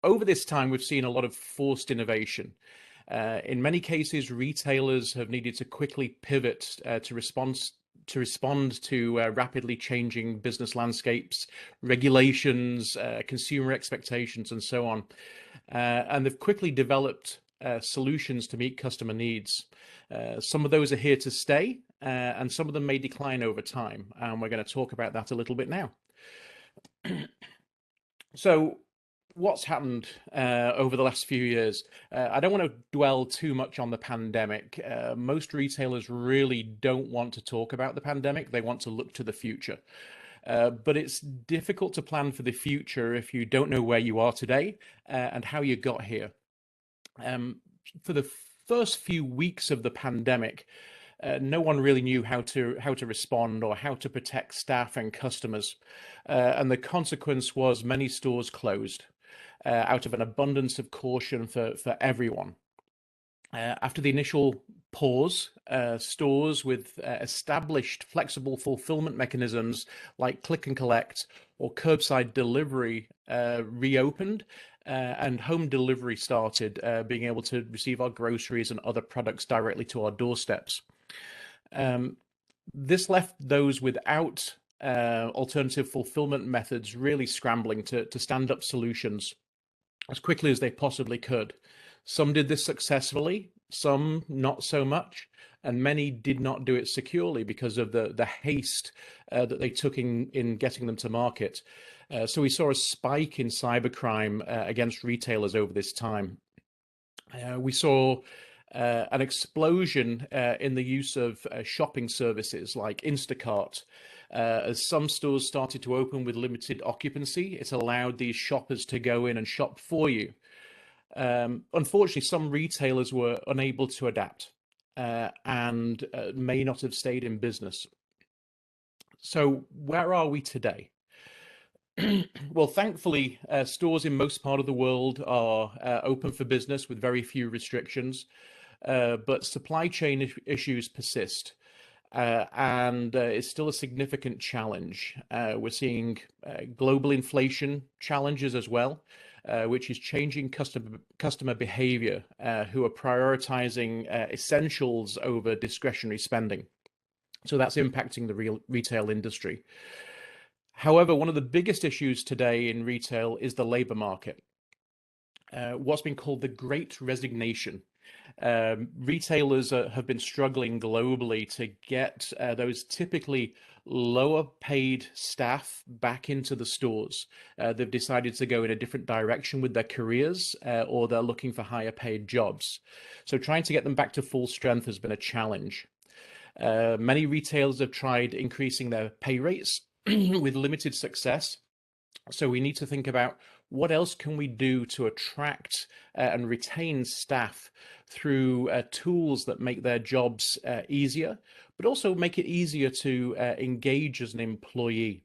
Over this time, we've seen a lot of forced innovation. In many cases, retailers have needed to quickly pivot to respond to rapidly changing business landscapes, regulations, consumer expectations, and so on. And they've quickly developed solutions to meet customer needs. Some of those are here to stay, and some of them may decline over time. And we're going to talk about that a little bit now. So what's happened over the last few years? I don't want to dwell too much on the pandemic. Most retailers really don't want to talk about the pandemic. They want to look to the future. But it's difficult to plan for the future if you don't know where you are today and how you got here. For the first few weeks of the pandemic, no one really knew how to respond or how to protect staff and customers. And the consequence was many stores closed out of an abundance of caution for everyone. After the initial pause, stores with established flexible fulfillment mechanisms like click and collect or curbside delivery reopened, and home delivery started, being able to receive our groceries and other products directly to our doorsteps. This left those without alternative fulfillment methods really scrambling to stand up solutions as quickly as they possibly could. Some did this successfully, some not so much, and many did not do it securely because of the haste that they took in getting them to market. So we saw a spike in cybercrime against retailers over this time. We saw an explosion in the use of shopping services like Instacart. As some stores started to open with limited occupancy, it allowed these shoppers to go in and shop for you. Unfortunately, some retailers were unable to adapt and may not have stayed in business. So where are we today? Well, thankfully, stores in most part of the world are open for business with very few restrictions, but supply chain issues persist. and it's still a significant challenge. We're seeing global inflation challenges as well, which is changing customer behavior, who are prioritizing essentials over discretionary spending. So that's impacting the retail industry. However, one of the biggest issues today in retail is the labor market. What's been called the Great Resignation. Retailers have been struggling globally to get those typically lower paid staff back into the stores. They've decided to go in a different direction with their careers, or they're looking for higher paid jobs. So trying to get them back to full strength has been a challenge. Many retailers have tried increasing their pay rates with limited success. So we need to think about what else can we do to attract and retain staff through tools that make their jobs easier, but also make it easier to engage as an employee.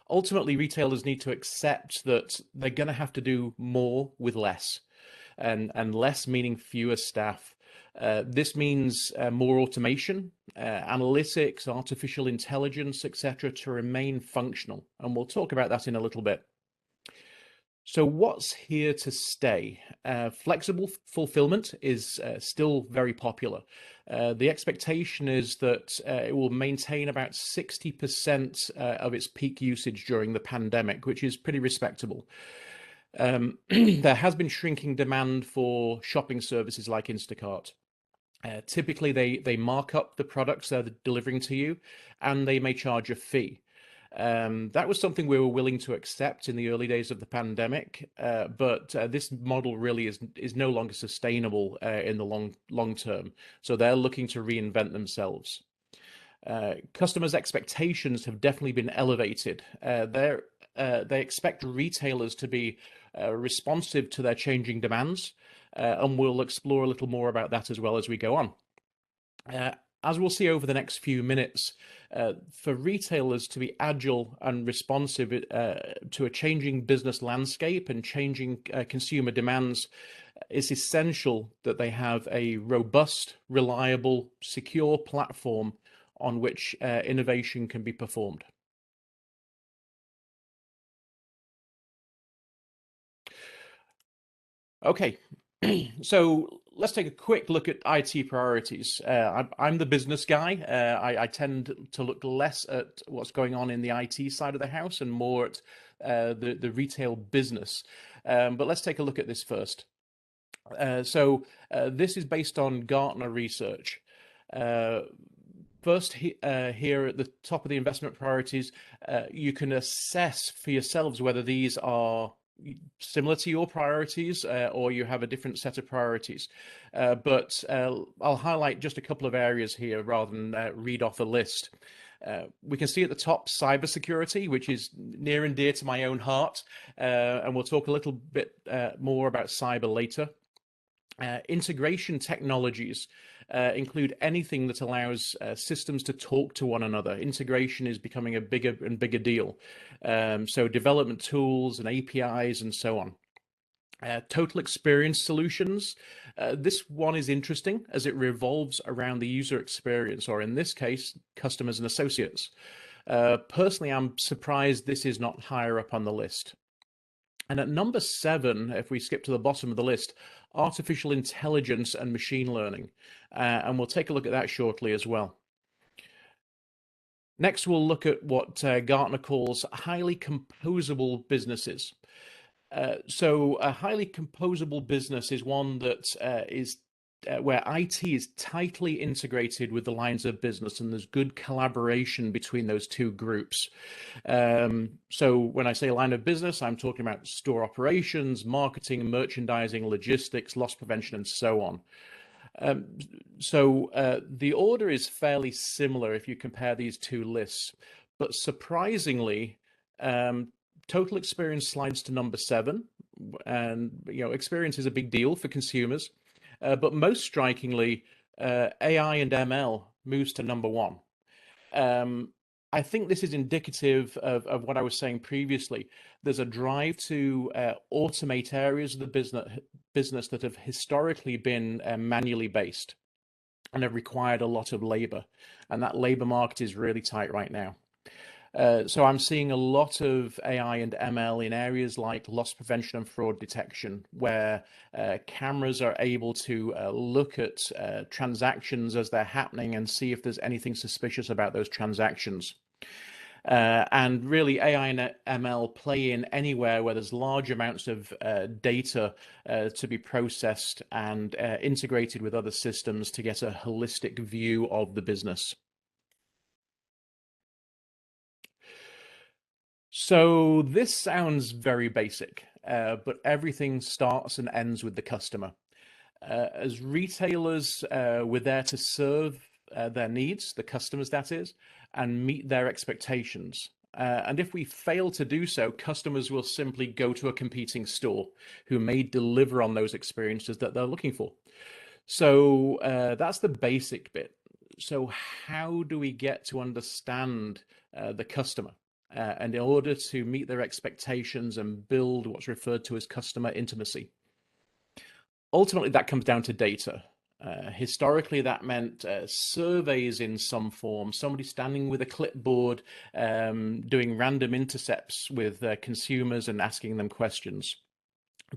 Ultimately, retailers need to accept that they're going to have to do more with less, and less meaning fewer staff. This means more automation, analytics, artificial intelligence, etc., to remain functional. And we'll talk about that in a little bit. So what's here to stay? Flexible fulfillment is still very popular. The expectation is that it will maintain about 60% of its peak usage during the pandemic, which is pretty respectable. There has been shrinking demand for shopping services like Instacart. Typically, they mark up the products they're delivering to you, and they may charge a fee. That was something we were willing to accept in the early days of the pandemic, but this model really is no longer sustainable in the long term. So they're looking to reinvent themselves. Customers' expectations have definitely been elevated. They expect retailers to be responsive to their changing demands, and we'll explore a little more about that as well as we go on. As we'll see over the next few minutes, for retailers to be agile and responsive to a changing business landscape and changing consumer demands, it's essential that they have a robust, reliable, secure platform on which innovation can be performed. Okay, so let's take a quick look at IT priorities. I'm the business guy. I tend to look less at what's going on in the IT side of the house and more at the retail business. But let's take a look at this first. This is based on Gartner research. First, here at the top of the investment priorities, you can assess for yourselves whether these are similar to your priorities or you have a different set of priorities. But I'll highlight just a couple of areas here rather than read off a list. We can see at the top cybersecurity, which is near and dear to my own heart, and we'll talk a little bit more about cyber later. Integration technologies include anything that allows systems to talk to one another. Integration is becoming a bigger and bigger deal. So development tools and APIs and so on. Total experience solutions. This one is interesting as it revolves around the user experience, or in this case, customers and associates. Personally, I'm surprised this is not higher up on the list. And at number 7, if we skip to the bottom of the list, artificial intelligence and machine learning. And we'll take a look at that shortly as well. Next, we'll look at what Gartner calls highly composable businesses. So a highly composable business is one that is where IT is tightly integrated with the lines of business and there's good collaboration between those two groups. So when I say line of business, I'm talking about store operations, marketing, merchandising, logistics, loss prevention, and so on. The order is fairly similar if you compare these two lists, but surprisingly, total experience slides to number 7, and experience is a big deal for consumers. But most strikingly, AI and ML moves to number 1. I think this is indicative of what I was saying previously. There's a drive to automate areas of the business that have historically been manually based. and have required a lot of labor. And that labor market is really tight right now. So I'm seeing a lot of AI and ML in areas like loss prevention and fraud detection, where cameras are able to look at transactions as they're happening and see if there's anything suspicious about those transactions. And really, AI and ML play in anywhere where there's large amounts of data to be processed and integrated with other systems to get a holistic view of the business. So this sounds very basic, but everything starts and ends with the customer. As retailers, we're there to serve their needs, the customers that is, and meet their expectations. And if we fail to do so, customers will simply go to a competing store who may deliver on those experiences that they're looking for. So that's the basic bit. So how do we get to understand the customer? And in order to meet their expectations and build what's referred to as customer intimacy. Ultimately, that comes down to data. Historically, that meant surveys in some form, somebody standing with a clipboard, doing random intercepts with consumers and asking them questions.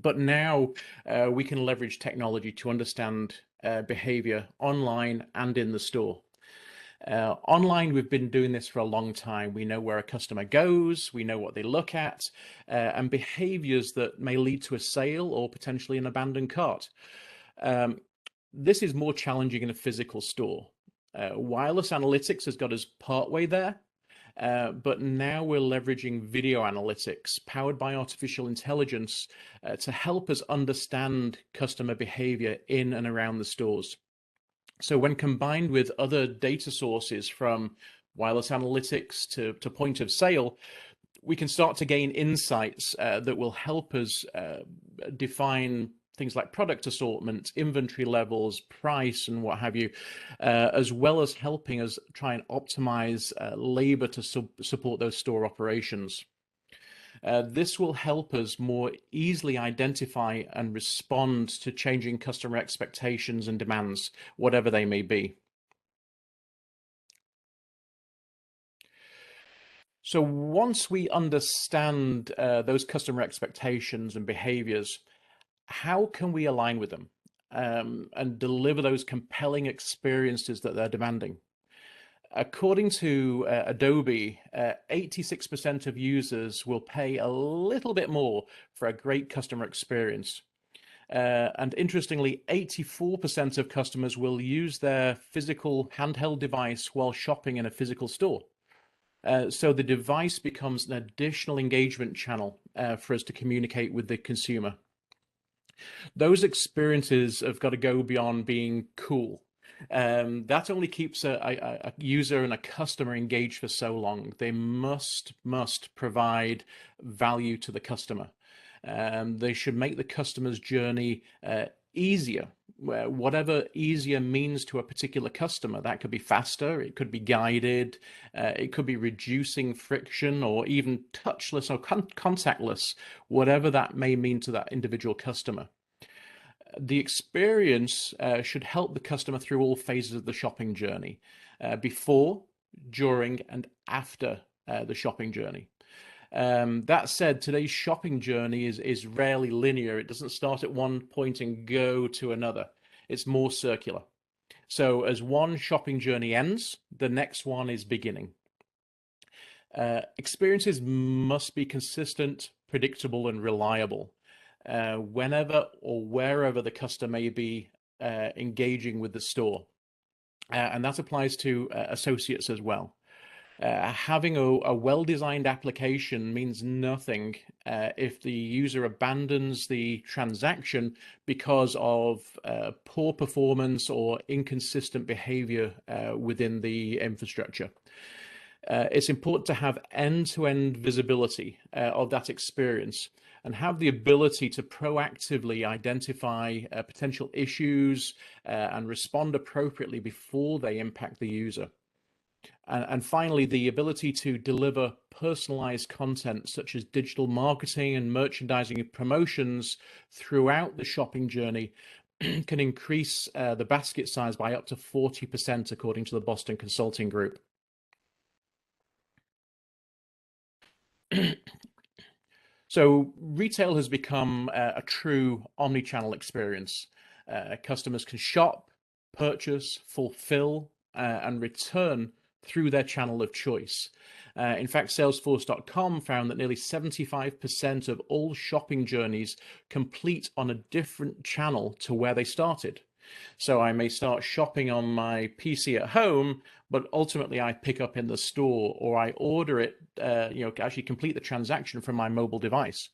But now we can leverage technology to understand behavior online and in the store. Online, we've been doing this for a long time. We know where a customer goes, we know what they look at, and behaviors that may lead to a sale or potentially an abandoned cart. This is more challenging in a physical store. Wireless analytics has got us partway there, but now we're leveraging video analytics powered by artificial intelligence to help us understand customer behavior in and around the stores. So when combined with other data sources from wireless analytics to point of sale, we can start to gain insights that will help us define things like product assortment, inventory levels, price, and what have you, as well as helping us try and optimize labor to support those store operations. This will help us more easily identify and respond to changing customer expectations and demands, whatever they may be. So once we understand those customer expectations and behaviors, how can we align with them and deliver those compelling experiences that they're demanding? According to Adobe, 86% of users will pay a little bit more for a great customer experience. And interestingly, 84% of customers will use their physical handheld device while shopping in a physical store. So the device becomes an additional engagement channel for us to communicate with the consumer. Those experiences have got to go beyond being cool. That only keeps a user and a customer engaged for so long. They must provide value to the customer. They should make the customer's journey easier, whatever easier means to a particular customer. That could be faster, it could be guided, it could be reducing friction, or even touchless or contactless, whatever that may mean to that individual customer. The experience should help the customer through all phases of the shopping journey, before, during, and after the shopping journey. That said, today's shopping journey is rarely linear. It doesn't start at one point and go to another. It's more circular. So as one shopping journey ends, the next one is beginning. Experiences must be consistent, predictable, and reliable. Whenever or wherever the customer may be engaging with the store. And that applies to associates as well. Having a well-designed application means nothing if the user abandons the transaction because of poor performance or inconsistent behavior within the infrastructure. It's important to have end-to-end visibility of that experience and have the ability to proactively identify potential issues and respond appropriately before they impact the user. And finally, the ability to deliver personalized content such as digital marketing and merchandising and promotions throughout the shopping journey can increase the basket size by up to 40%, according to the Boston Consulting Group. So retail has become a true omni-channel experience. Customers can shop, purchase, fulfill, and return through their channel of choice. In fact, Salesforce.com found that nearly 75% of all shopping journeys complete on a different channel to where they started. So I may start shopping on my PC at home, but ultimately I pick up in the store, or I order it, actually complete the transaction from my mobile device.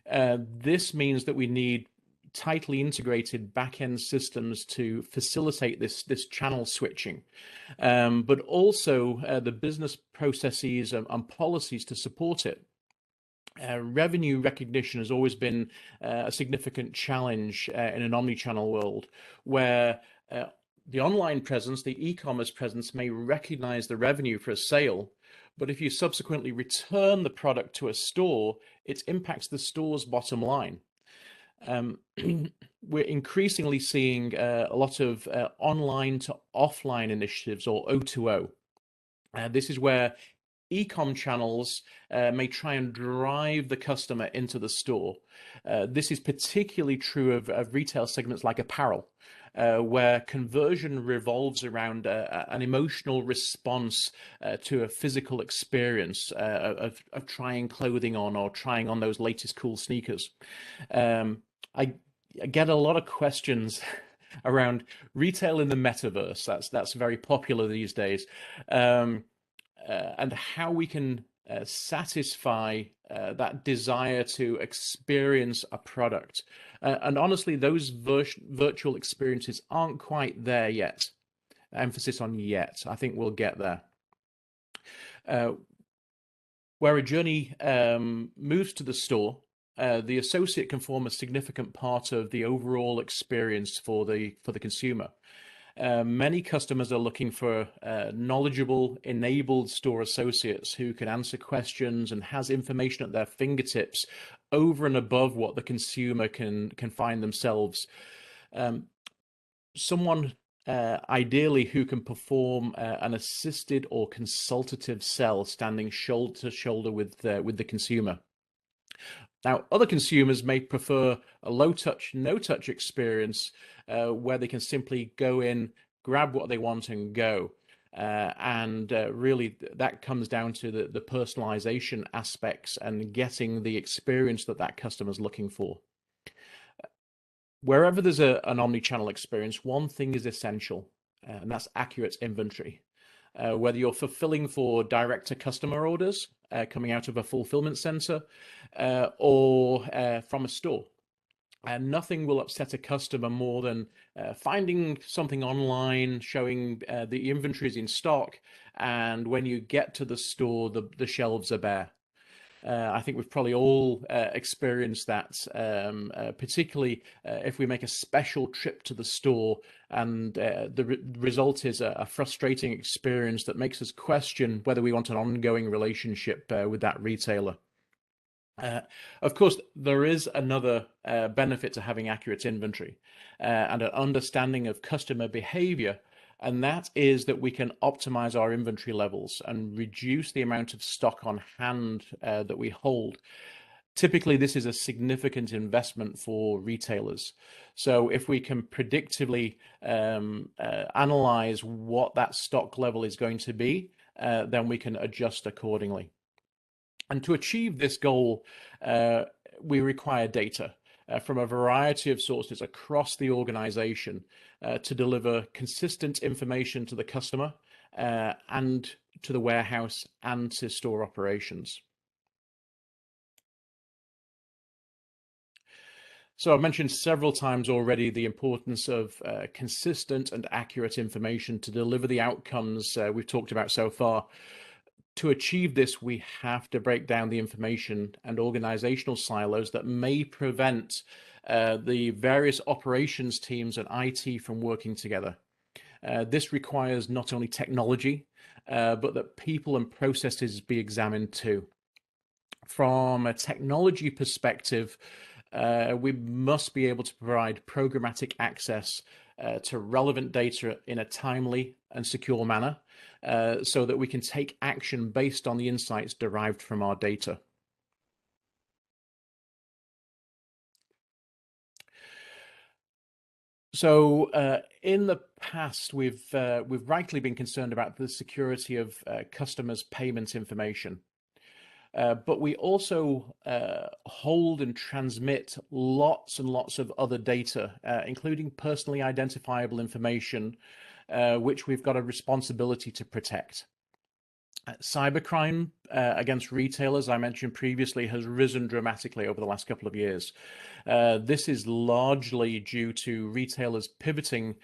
This means that we need tightly integrated back-end systems to facilitate this channel switching, but also the business processes and policies to support it. Revenue recognition has always been a significant challenge in an omni-channel world, where the online presence, the e-commerce presence, may recognize the revenue for a sale, but if you subsequently return the product to a store, it impacts the store's bottom line. We're increasingly seeing a lot of online to offline initiatives, or O2O. This is where e-com channels may try and drive the customer into the store. This is particularly true of retail segments like apparel, where conversion revolves around an emotional response to a physical experience of trying clothing on, or trying on those latest cool sneakers. I get a lot of questions around retail in the metaverse. That's very popular these days. And how we can satisfy that desire to experience a product. And honestly, those virtual experiences aren't quite there yet. Emphasis on yet. I think we'll get there. Where a journey moves to the store, the associate can form a significant part of the overall experience for the consumer. Many customers are looking for knowledgeable, enabled store associates who can answer questions and has information at their fingertips over and above what the consumer can find themselves. Someone ideally who can perform an assisted or consultative sell, standing shoulder to shoulder with the consumer. Now, other consumers may prefer a low-touch, no-touch experience where they can simply go in, grab what they want, and go. Really, that comes down to the personalization aspects and getting the experience that customer's looking for. Wherever there's an omni-channel experience, one thing is essential, and that's accurate inventory. Whether you're fulfilling for direct-to-customer orders coming out of a fulfillment center or from a store. Nothing will upset a customer more than finding something online showing the inventory is in stock, and when you get to the store, the shelves are bare. I think we've probably all experienced that, particularly if we make a special trip to the store and the result is a frustrating experience that makes us question whether we want an ongoing relationship with that retailer. Of course, there is another benefit to having accurate inventory and an understanding of customer behavior, and that is that we can optimize our inventory levels and reduce the amount of stock on hand that we hold. Typically, this is a significant investment for retailers. So if we can predictively analyze what that stock level is going to be, then we can adjust accordingly. And to achieve this goal, we require data from a variety of sources across the organization to deliver consistent information to the customer and to the warehouse and to store operations. So I've mentioned several times already the importance of consistent and accurate information to deliver the outcomes we've talked about so far. To achieve this, we have to break down the information and organizational silos that may prevent the various operations teams and IT from working together. This requires not only technology, but that people and processes be examined too. From a technology perspective, we must be able to provide programmatic access to relevant data in a timely and secure manner, so that we can take action based on the insights derived from our data. So in the past, we've rightly been concerned about the security of customers' payment information. But we also hold and transmit lots and lots of other data, including personally identifiable information, which we've got a responsibility to protect. Cybercrime against retailers, I mentioned previously, has risen dramatically over the last couple of years. This is largely due to retailers pivoting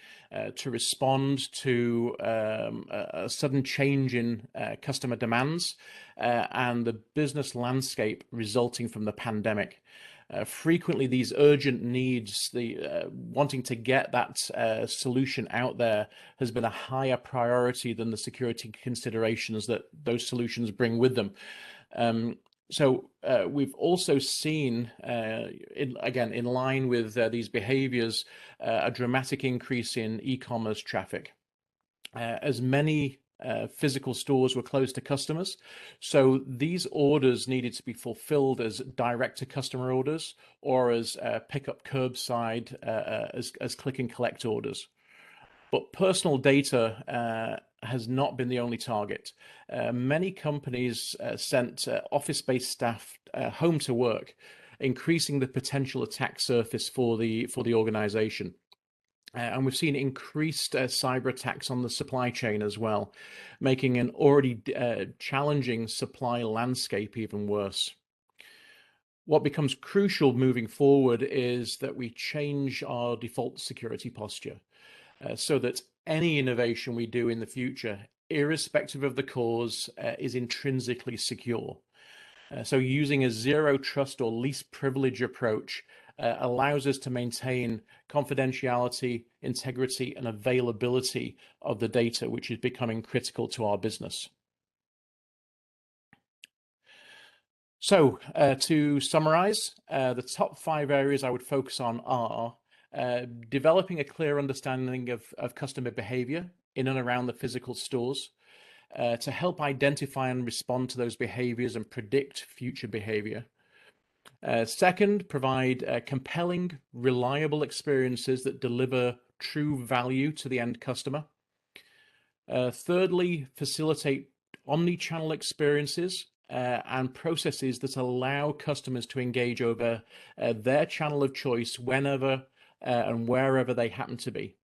to respond to a sudden change in customer demands and the business landscape resulting from the pandemic. Frequently, these urgent needs, wanting to get that solution out there, has been a higher priority than the security considerations that those solutions bring with them. So we've also seen, again, in line with these behaviors, a dramatic increase in e-commerce traffic. As many physical stores were closed to customers, so these orders needed to be fulfilled as direct to customer orders or as pick up curbside, as click and collect orders. But personal data has not been the only target. Many companies sent office-based staff home to work, increasing the potential attack surface for the organization. And we've seen increased cyber attacks on the supply chain as well, making an already challenging supply landscape even worse. What becomes crucial moving forward is that we change our default security posture so that any innovation we do in the future, irrespective of the cause, is intrinsically secure. So using a zero trust or least privilege approach allows us to maintain confidentiality, integrity, and availability of the data, which is becoming critical to our business. So to summarize, the top 5 areas I would focus on are developing a clear understanding of customer behavior in and around the physical stores, to help identify and respond to those behaviors and predict future behavior. Second, provide compelling, reliable experiences that deliver true value to the end customer. Thirdly, facilitate omni-channel experiences and processes that allow customers to engage over their channel of choice whenever and wherever they happen to be.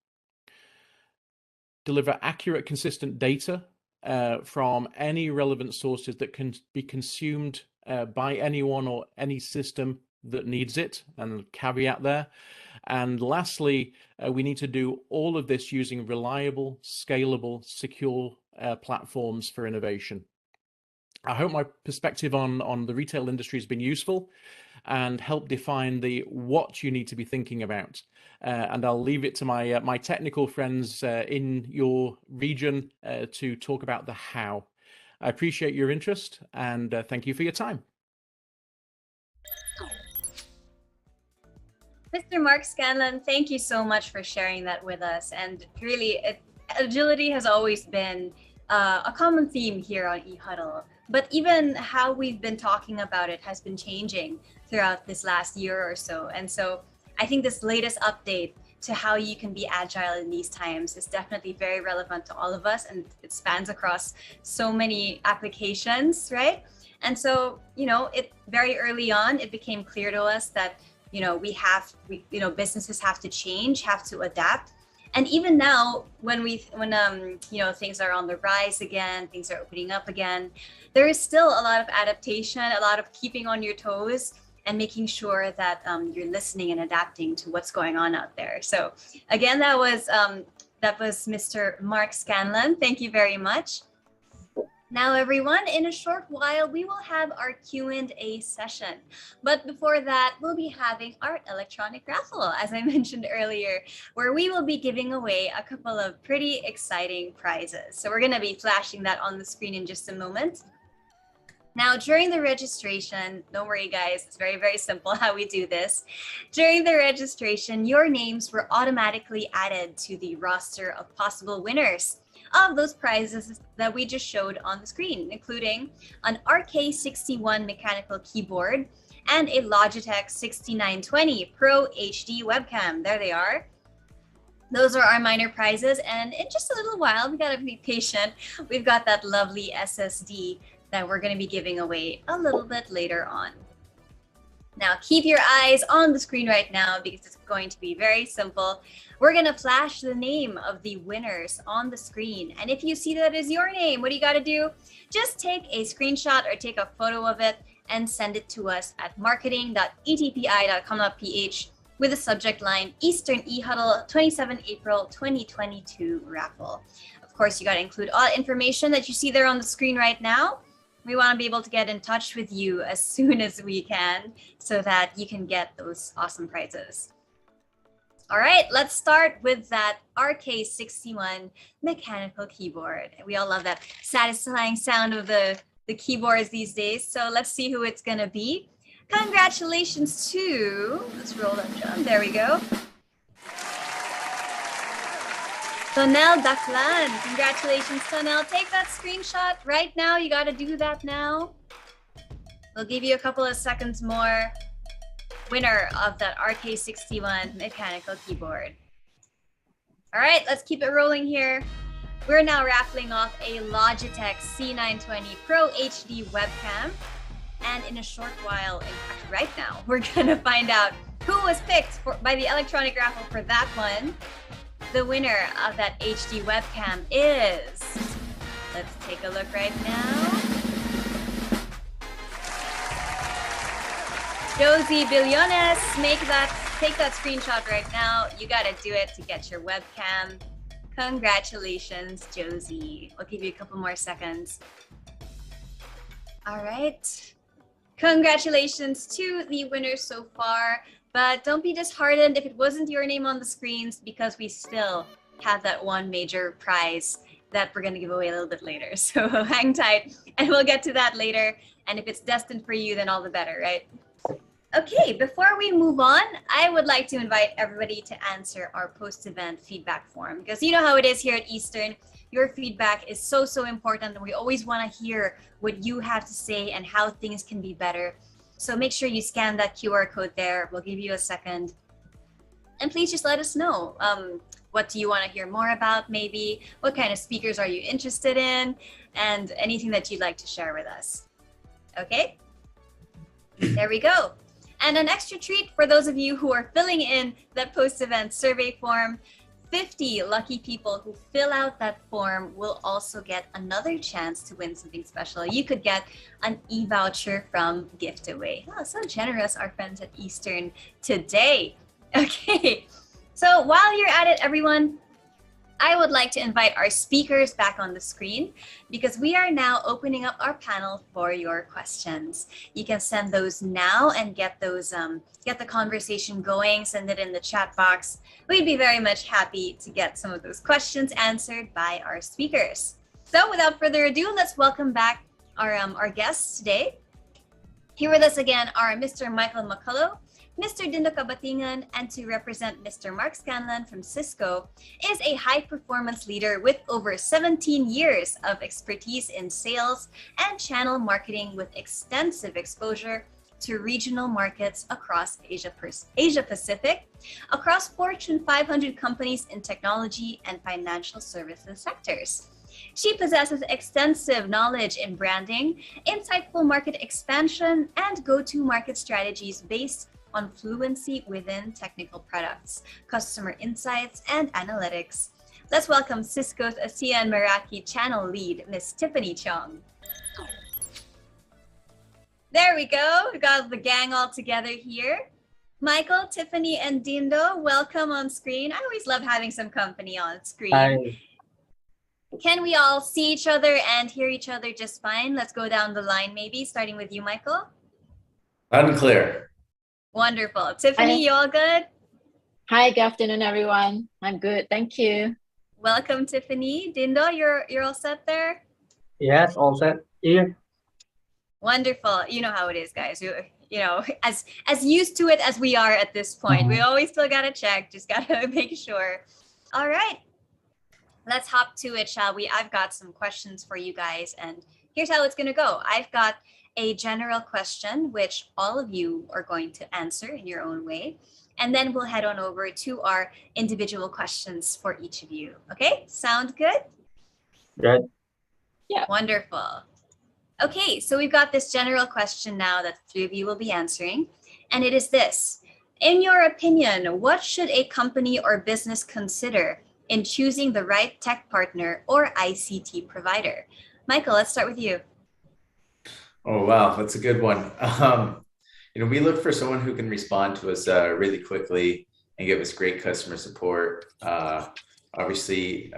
Deliver accurate, consistent data from any relevant sources that can be consumed by anyone or any system that needs it, and caveat there. And lastly, we need to do all of this using reliable, scalable, secure platforms for innovation. I hope my perspective on the retail industry has been useful and help define the what you need to be thinking about. And I'll leave it to my technical friends in your region to talk about the how. I appreciate your interest and thank you for your time. Mr. Mark Scanlan, thank you so much for sharing that with us. And really, agility has always been a common theme here on eHuddle. But even how we've been talking about it has been changing throughout this last year or so. And so I think this latest update to how you can be agile in these times is definitely very relevant to all of us, and it spans across so many applications, right? And so, you know, very early on, it became clear to us that, you know, businesses have to change, have to adapt. And even now, when you know, things are on the rise again, things are opening up again, there is still a lot of adaptation, a lot of keeping on your toes and making sure that you're listening and adapting to what's going on out there. So again, that was Mr. Mark Scanlan. Thank you very much. Now, everyone, in a short while, we will have our Q&A session. But before that, we'll be having our electronic raffle, as I mentioned earlier, where we will be giving away a couple of pretty exciting prizes. So we're going to be flashing that on the screen in just a moment. Now, during the registration, don't worry guys, it's very, very simple how we do this. During the registration, your names were automatically added to the roster of possible winners of those prizes that we just showed on the screen, including an RK61 mechanical keyboard and a Logitech 6920 Pro HD webcam. There they are. Those are our minor prizes, and in just a little while, we gotta be patient. We've got that lovely SSD that we're going to be giving away a little bit later on. Now, keep your eyes on the screen right now because it's going to be very simple. We're going to flash the name of the winners on the screen. And if you see that is your name, what do you got to do? Just take a screenshot or take a photo of it and send it to us at marketing.etpi.com.ph with the subject line Eastern eHuddle 27 April 2022 raffle. Of course, you got to include all information that you see there on the screen right now. We want to be able to get in touch with you as soon as we can so that you can get those awesome prizes. All right, let's start with that RK61 mechanical keyboard. We all love that satisfying sound of the keyboards these days. So let's see who it's going to be. Congratulations to, let's roll that John. There we go. Tonel Daclan. Congratulations, Tonel. Take that screenshot right now. You got to do that now. We'll give you a couple of seconds more. Winner of that RK61 mechanical keyboard. All right, let's keep it rolling here. We're now raffling off a Logitech C920 Pro HD webcam. And in a short while, in fact, right now, we're going to find out who was picked by the electronic raffle for that one. The winner of that HD webcam is, let's take a look right now. Josie Billones, take that screenshot right now. You got to do it to get your webcam. Congratulations, Josie. We'll give you a couple more seconds. All right. Congratulations to the winners so far. But don't be disheartened if it wasn't your name on the screens because we still have that one major prize that we're going to give away a little bit later. So hang tight and we'll get to that later. And if it's destined for you, then all the better, right? Okay, before we move on, I would like to invite everybody to answer our post-event feedback form because you know how it is here at Eastern. Your feedback is so, so important. And we always want to hear what you have to say and how things can be better. So make sure you scan that QR code there. We'll give you a second. And please just let us know. What do you want to hear more about maybe? What kind of speakers are you interested in? And anything that you'd like to share with us. Okay? There we go. And an extra treat for those of you who are filling in that post-event survey form. 50 lucky people who fill out that form will also get another chance to win something special. You could get an e-voucher from Giftaway. Oh, so generous, our friends at Eastern today. Okay, so while you're at it, everyone, I would like to invite our speakers back on the screen because we are now opening up our panel for your questions. You can send those now and get those, get the conversation going, send it in the chat box. We'd be very much happy to get some of those questions answered by our speakers. So without further ado, let's welcome back our guests today. Here with us again are Mr. Michael McCullough, Mr. Dindo Cabatingan, and to represent Mr. Mark Scanlan from Cisco, is a high-performance leader with over 17 years of expertise in sales and channel marketing with extensive exposure to regional markets across Asia Pacific, across Fortune 500 companies in technology and financial services sectors. She possesses extensive knowledge in branding, insightful market expansion, and go-to-market strategies based on fluency within technical products, customer insights, and analytics. Let's welcome Cisco's Cisco Meraki Channel Lead, Miss Tiffany Cheong. There we go. We got the gang all together here. Michael, Tiffany, and Dindo, welcome on screen. I always love having some company on screen. Hi. Can we all see each other and hear each other just fine? Let's go down the line maybe, starting with you, Michael. Loud and clear. Wonderful. Tiffany, you all good? Hi, good afternoon, everyone. I'm good, thank you. Welcome, Tiffany. Dindo, you're all set there? Yes, all set here. Wonderful. You know how it is, guys. You know, as used to it as we are at this point, we always still gotta check. Just gotta make sure. All right, let's hop to it, shall we? I've got some questions for you guys, and here's how it's gonna go. I've got a general question, which all of you are going to answer in your own way. And then we'll head on over to our individual questions for each of you. Okay, sound good? Good. Yeah. Wonderful. Okay, so we've got this general question now that the three of you will be answering. And it is this. In your opinion, what should a company or business consider in choosing the right tech partner or ICT provider? Michael, let's start with you. Oh, wow, that's a good one. We look for someone who can respond to us really quickly and give us great customer support, obviously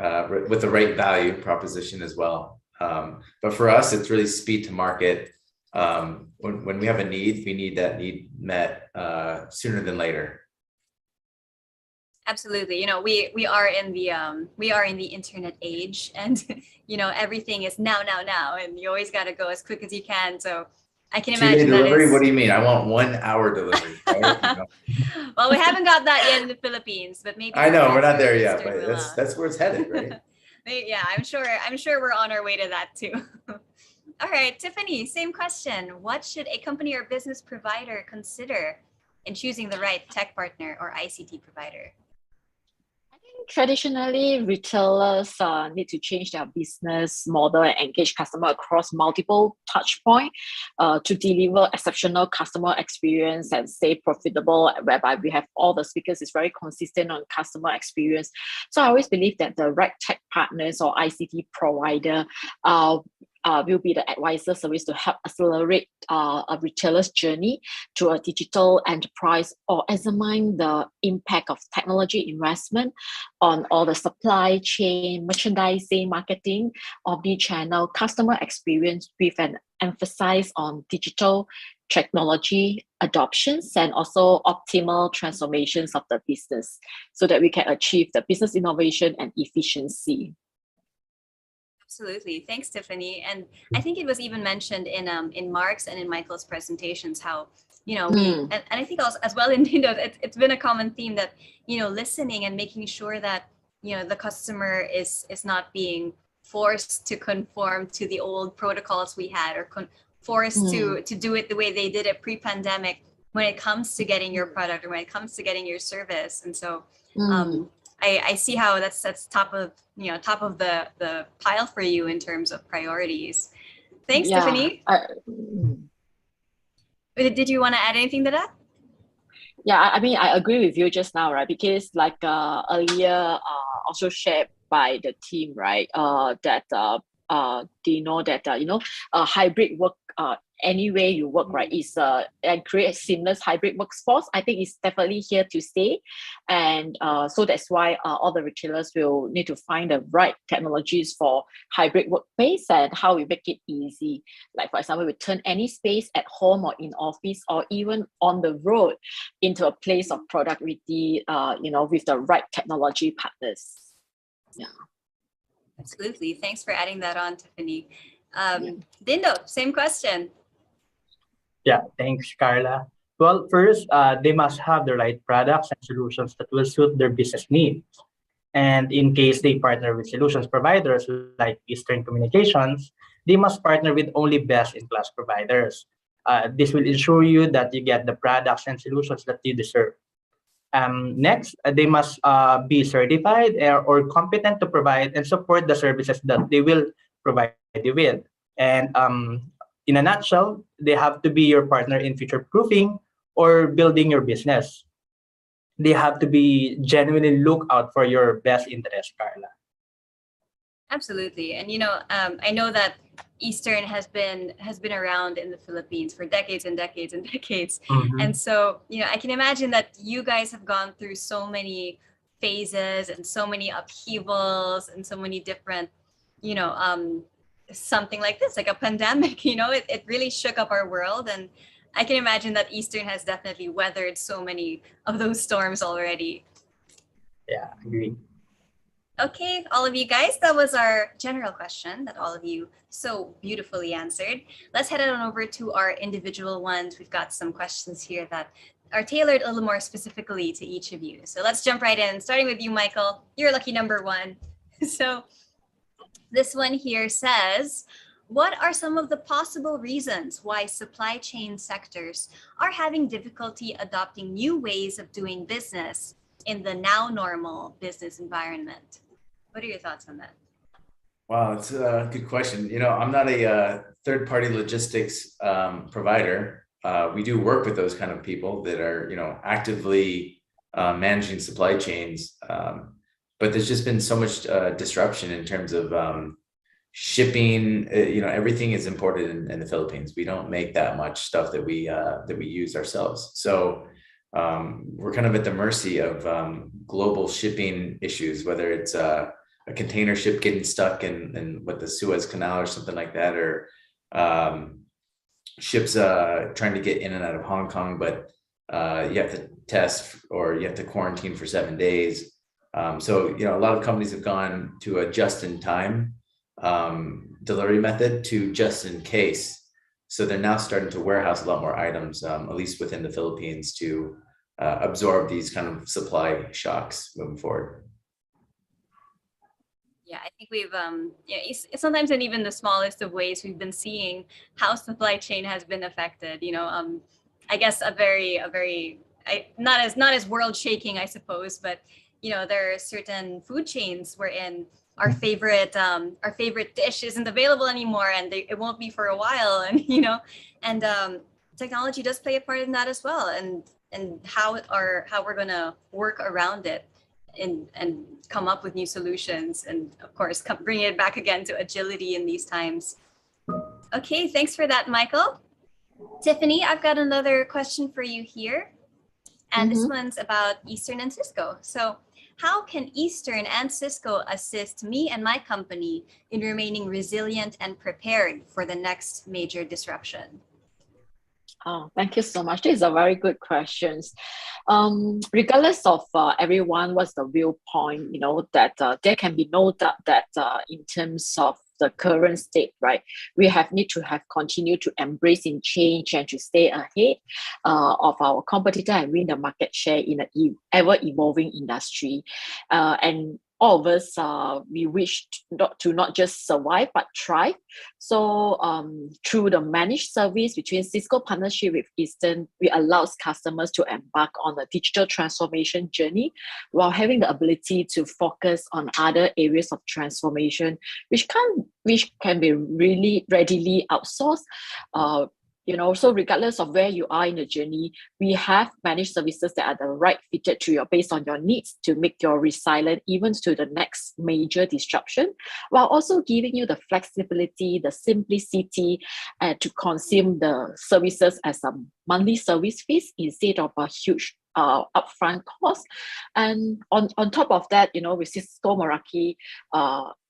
with the right value proposition as well. But for us, it's really speed to market. When we have a need, we need that need met sooner than later. Absolutely. We are in the internet age, and everything is now, and you always got to go as quick as you can. So I can imagine that delivery. is... What do you mean? I want 1 hour delivery. Right? Well, we haven't got that yet in the Philippines, but maybe I know we're not there yet, but Eastern that's where it's headed, right? Yeah, I'm sure we're on our way to that too. All right, Tiffany, same question. What should a company or business provider consider in choosing the right tech partner or ICT provider? Traditionally, retailers need to change their business model and engage customer across multiple touch points to deliver exceptional customer experience and stay profitable, whereby we have all the speakers is very consistent on customer experience. So I always believe that the right tech partners or ICT provider will be the advisor service to help accelerate a retailer's journey to a digital enterprise, or examine the impact of technology investment on all the supply chain, merchandising, marketing, omni-channel customer experience, with an emphasis on digital technology adoptions and also optimal transformations of the business, so that we can achieve the business innovation and efficiency. Absolutely. Thanks, Tiffany. And I think it was even mentioned in Mark's and in Michael's presentations how, and I think also as well in Dindo, it's been a common theme that, listening and making sure that, the customer is not being forced to conform to the old protocols we had, or forced to do it the way they did it pre-pandemic when it comes to getting your product or when it comes to getting your service. And so I see how that's top of the pile for you in terms of priorities. Thanks, Tiffany. Did you want to add anything to that? Yeah, I mean, I agree with you just now, right? Because like earlier also shared by the team, right? That they know that hybrid work, any way you work, right, is and create seamless hybrid workforce. I think it's definitely here to stay, and so that's why all the retailers will need to find the right technologies for hybrid workplace and how we make it easy. Like for example, we turn any space at home or in office or even on the road into a place of productivity. With the right technology partners. Yeah. Absolutely. Thanks for adding that on, Tiffany. Dindo, same question. Yeah, thanks, Carla. Well, first, they must have the right products and solutions that will suit their business needs. And in case they partner with solutions providers like Eastern Communications, they must partner with only best-in-class providers. This will ensure you that you get the products and solutions that you deserve. Next, they must be certified or competent to provide and support the services that they will provide you with. And in a nutshell, they have to be your partner in future-proofing or building your business. They have to be genuinely look out for your best interest, Carla. Absolutely. And I know that Eastern has been around in the Philippines for decades and decades and decades. And so, I can imagine that you guys have gone through so many phases and so many upheavals and so many different, something like this, like a pandemic, it really shook up our world. And I can imagine that Eastern has definitely weathered so many of those storms already. Yeah, I agree. Okay, all of you guys, that was our general question that all of you so beautifully answered. Let's head on over to our individual ones. We've got some questions here that are tailored a little more specifically to each of you. So let's jump right in, starting with you, Michael. You're lucky number one. So this one here says, what are some of the possible reasons why supply chain sectors are having difficulty adopting new ways of doing business in the now normal business environment? What are your thoughts on that? Wow, it's a good question. I'm not a third-party logistics provider. We do work with those kind of people that are, actively managing supply chains. But there's just been so much disruption in terms of shipping. Everything is imported in the Philippines. We don't make that much stuff that we use ourselves. So we're kind of at the mercy of global shipping issues, whether it's a container ship getting stuck in the Suez Canal or something like that, or ships trying to get in and out of Hong Kong, but you have to test or you have to quarantine for 7 days. So a lot of companies have gone to a just-in-time delivery method to just-in-case. So they're now starting to warehouse a lot more items, at least within the Philippines, to absorb these kind of supply shocks moving forward. Yeah, I think we've sometimes in even the smallest of ways we've been seeing how supply chain has been affected. I guess a very not as world shaking, I suppose, but there are certain food chains wherein our favorite dish isn't available anymore, and it won't be for a while, and technology does play a part in that as well, and how we're gonna work around it and come up with new solutions, and of course bring it back again to agility in these times. Okay, thanks for that, Michael. Tiffany, I've got another question for you here, and this one's about Eastern and Cisco. So how can Eastern and Cisco assist me and my company in remaining resilient and prepared for the next major disruption? Oh, thank you so much. These are very good questions. Regardless of everyone, what's the viewpoint, that there can be no doubt that in terms of the current state, right, we need to continue to embrace in change and to stay ahead of our competitor and win the market share in an ever-evolving industry. And all of us, we wish to not just survive, but thrive. So through the managed service between Cisco partnership with Eastern, we allows customers to embark on a digital transformation journey while having the ability to focus on other areas of transformation, which can be really readily outsourced. So regardless of where you are in the journey, we have managed services that are the right fitted to based on your needs to make you resilient even to the next major disruption, while also giving you the flexibility, the simplicity to consume the services as a monthly service fees instead of a huge upfront cost. And on top of that, with Cisco Meraki,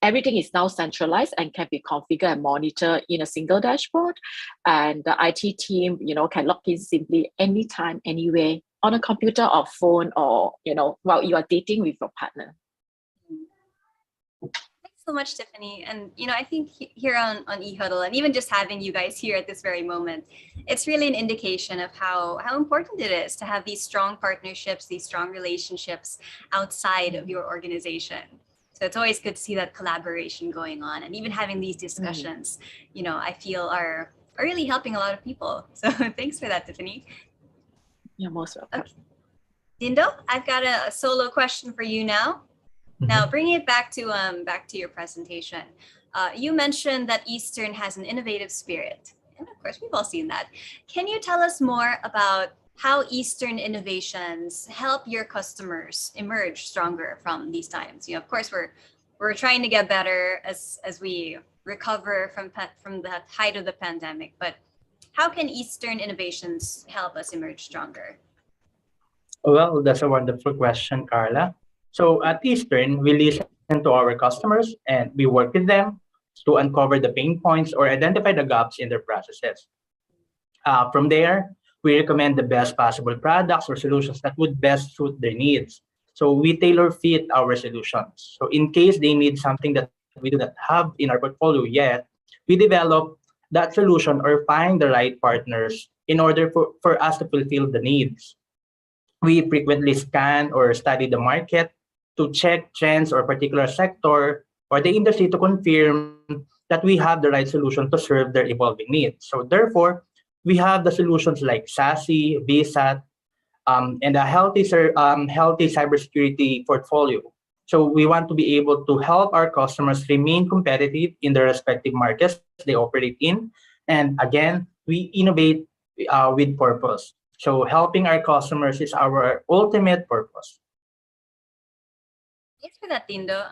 everything is now centralized and can be configured and monitored in a single dashboard. And the IT team, can log in simply anytime, anywhere, on a computer or phone, or, while you are dating with your partner. So much, Tiffany. And I think here on eHuddle, and even just having you guys here at this very moment, it's really an indication of how important it is to have these strong partnerships, these strong relationships outside of your organization. So it's always good to see that collaboration going on, and even having these discussions, I feel are really helping a lot of people. So thanks for that, Tiffany. You're most welcome. Okay. Dindo, I've got a solo question for you now. Now, bringing it back to your presentation, you mentioned that Eastern has an innovative spirit, and of course, we've all seen that. Can you tell us more about how Eastern innovations help your customers emerge stronger from these times? Of course, we're trying to get better as we recover from the height of the pandemic, but how can Eastern innovations help us emerge stronger? Well, that's a wonderful question, Carla. So at Eastern, we listen to our customers and we work with them to uncover the pain points or identify the gaps in their processes. From there, we recommend the best possible products or solutions that would best suit their needs. So we tailor fit our solutions. So in case they need something that we do not have in our portfolio yet, we develop that solution or find the right partners in order for us to fulfill the needs. We frequently scan or study the market to check trends or particular sector or the industry to confirm that we have the right solution to serve their evolving needs. So therefore, we have the solutions like SASE, VSAT, and a healthy cybersecurity portfolio. So we want to be able to help our customers remain competitive in the respective markets they operate in. And again, we innovate with purpose. So helping our customers is our ultimate purpose. Thanks for that, Dindo.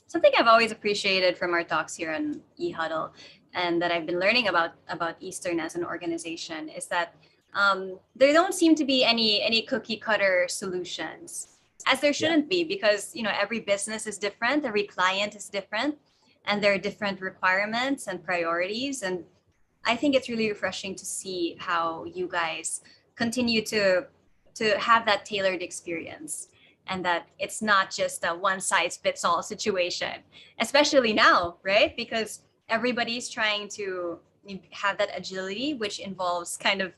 Something I've always appreciated from our talks here on eHuddle, and that I've been learning about Eastern as an organization, is that there don't seem to be any cookie cutter solutions, as there shouldn't be, because every business is different, every client is different, and there are different requirements and priorities. And I think it's really refreshing to see how you guys continue to have that tailored experience, and that it's not just a one size fits all situation, especially now, right? Because everybody's trying to have that agility, which involves kind of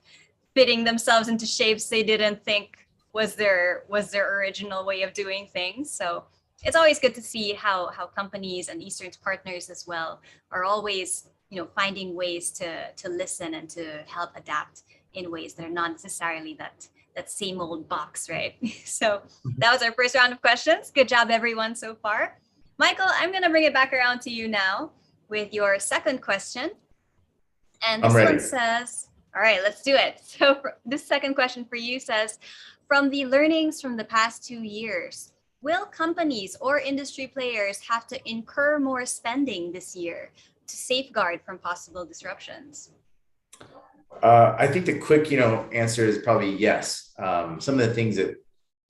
fitting themselves into shapes they didn't think was their original way of doing things. So it's always good to see how companies and Eastern's partners as well are always finding ways to listen and to help adapt in ways that are not necessarily that same old box, right? So that was our first round of questions. Good job, everyone, so far. Michael, I'm going to bring it back around to you now with your second question. And this one says, all right, let's do it. So this second question for you says, from the learnings from the past 2 years, will companies or industry players have to incur more spending this year to safeguard from possible disruptions? I think the quick, answer is probably yes. Some of the things that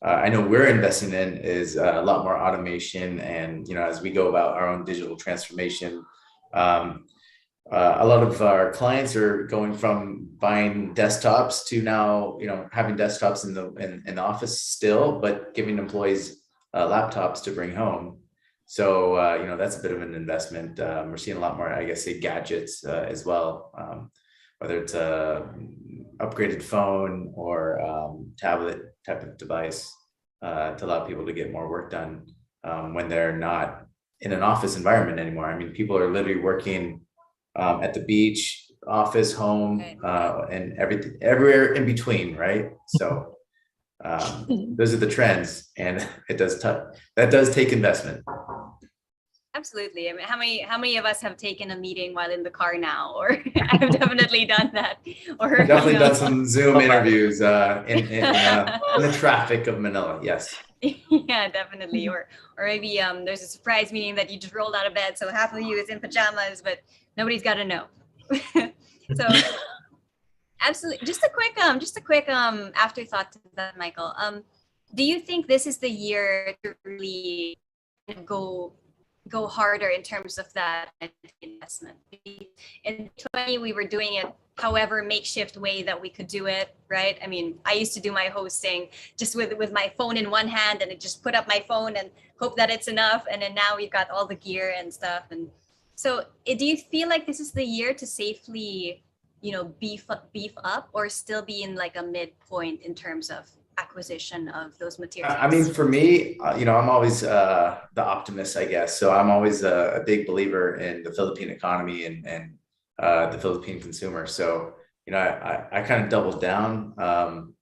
I know we're investing in is a lot more automation, and as we go about our own digital transformation, a lot of our clients are going from buying desktops to now, having desktops in the office still, but giving employees laptops to bring home. So that's a bit of an investment. We're seeing a lot more, I guess, say gadgets as well. Whether it's a upgraded phone or tablet type of device to allow people to get more work done when they're not in an office environment anymore. I mean, people are literally working at the beach, office, home, and everywhere in between, right? So those are the trends, and that does take investment. Absolutely. I mean, how many of us have taken a meeting while in the car now? Or I've definitely done that. Or definitely done some Zoom interviews in the traffic of Manila. Yes. Yeah, definitely. Or maybe there's a surprise meeting that you just rolled out of bed, so half of you is in pajamas, but nobody's got to know. So absolutely. Just a quick afterthought to that, Michael. Do you think this is the year to really go harder in terms of that investment? In 2020, we were doing it however makeshift way that we could do it, right? I mean, I used to do my hosting just with my phone in one hand, and I just put up my phone and hope that it's enough. And then now we've got all the gear and stuff. And so do you feel like this is the year to safely, beef up, or still be in like a midpoint in terms of acquisition of those materials? I mean, for me, I'm always the optimist, I guess. So I'm always a big believer in the Philippine economy and the Philippine consumer. So, I kind of doubled down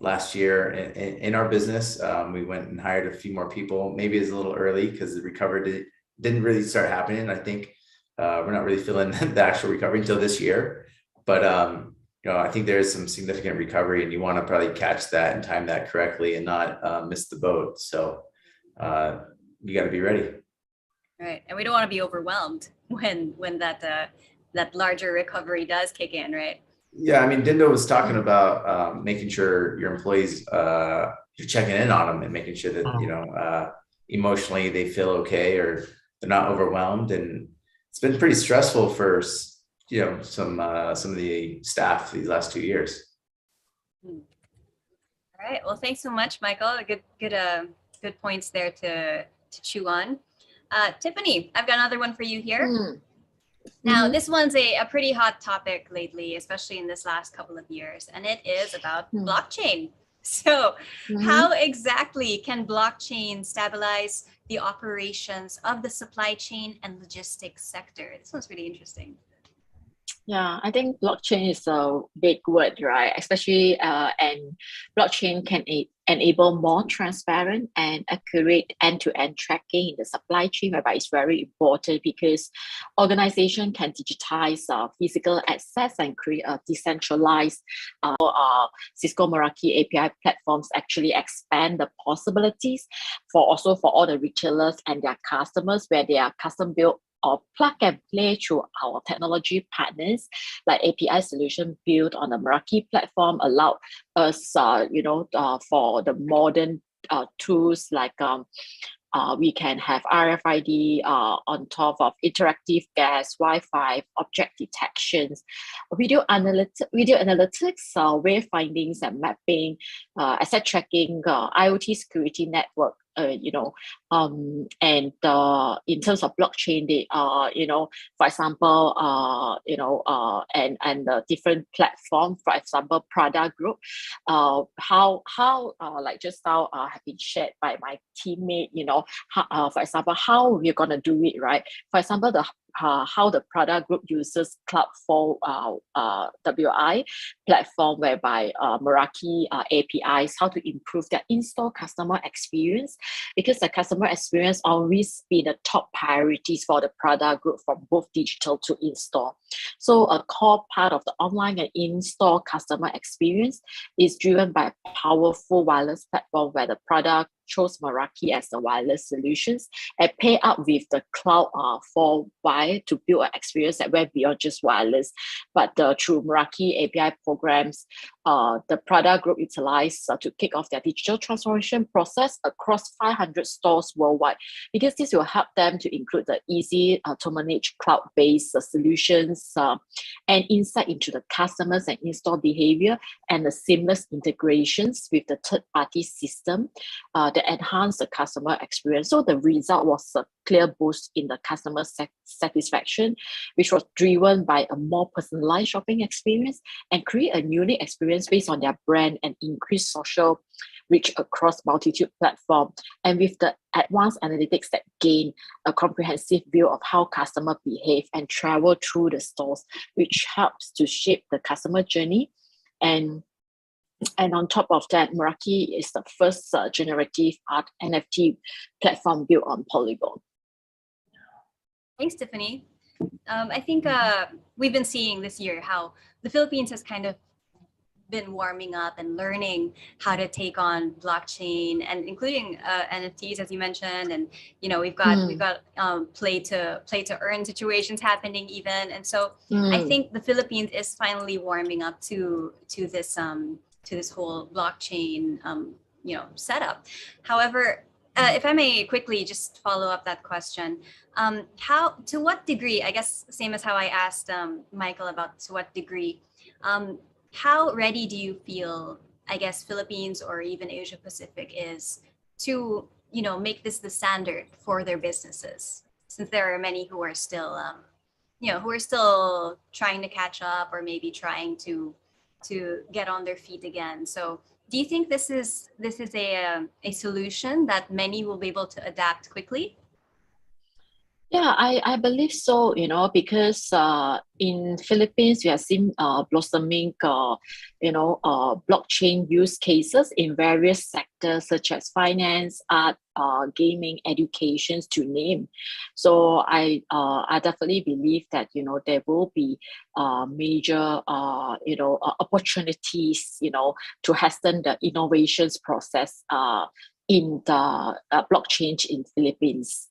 last year in our business. We went and hired a few more people. Maybe it's a little early because the recovery didn't really start happening. I think we're not really feeling the actual recovery until this year. But I think there is some significant recovery, and you want to probably catch that and time that correctly and not miss the boat. So you got to be ready. Right, and we don't want to be overwhelmed when that larger recovery does kick in, right? Yeah, I mean, Dindo was talking about making sure your employees, you're checking in on them and making sure that emotionally they feel okay or they're not overwhelmed. And it's been pretty stressful for some of the staff these last 2 years. All right. Well, thanks so much, Michael. A good good points there to chew on. Tiffany, I've got another one for you here. Now, this one's a pretty hot topic lately, especially in this last couple of years, and it is about blockchain. So how exactly can blockchain stabilize the operations of the supply chain and logistics sector? This one's really interesting. Yeah, I think blockchain is a big word, right? Especially, and blockchain can enable more transparent and accurate end-to-end tracking in the supply chain, whereby it's very important because organization can digitize physical assets and create a decentralized Cisco Meraki API platforms actually expand the possibilities for all the retailers and their customers where they are custom built or plug and play through our technology partners, like API solution built on the Meraki platform allow us, for the modern tools like we can have RFID on top of interactive gas, Wi-Fi, object detections, video analytics, wayfindings and mapping, asset tracking, IoT security network. And in terms of blockchain, they are, for example, and the different platform, for example, Prada Group, how like just now have been shared by my teammate, for example, how we're gonna do it, right? For example, how the Prada Group uses Cloud4 WI platform, whereby Meraki APIs, how to improve their in-store customer experience, because the customer experience always be the top priorities for the Prada Group from both digital to in-store. So a core part of the online and in-store customer experience is driven by a powerful wireless platform where the product chose Meraki as the wireless solutions and pair up with the cloud for wire to build an experience that went beyond just wireless. But through Meraki API programs, the Prada Group utilized to kick off their digital transformation process across 500 stores worldwide, because this will help them to include the easy to manage cloud-based solutions and insight into the customers and in-store behavior, and the seamless integrations with the third-party system that enhance the customer experience. So the result was a clear boost in the customer satisfaction, which was driven by a more personalized shopping experience and create a unique experience based on their brand and increase social reach across multitude platforms. And with the advanced analytics that gain a comprehensive view of how customers behave and travel through the stores, which helps to shape the customer journey. And on top of that, Meraki is the first generative art NFT platform built on Polygon. Thanks, Tiffany. I think we've been seeing this year how the Philippines has kind of been warming up and learning how to take on blockchain, and including NFTs, as you mentioned, and we've got play to earn situations happening even, and so I think the Philippines is finally warming up to this whole blockchain setup. However, if I may quickly just follow up that question, to what degree, I guess same as how I asked Michael about to what degree, how ready do you feel, I guess, Philippines or even Asia Pacific is to make this the standard for their businesses, since there are many who are still trying to catch up, or maybe trying to get on their feet again. So do you think this is a solution that many will be able to adapt quickly? Yeah, I believe so, because in Philippines, we have seen blossoming, blockchain use cases in various sectors such as finance, art, gaming, education, to name. So I definitely believe that, there will be major, opportunities, to hasten the innovations process in the blockchain in Philippines.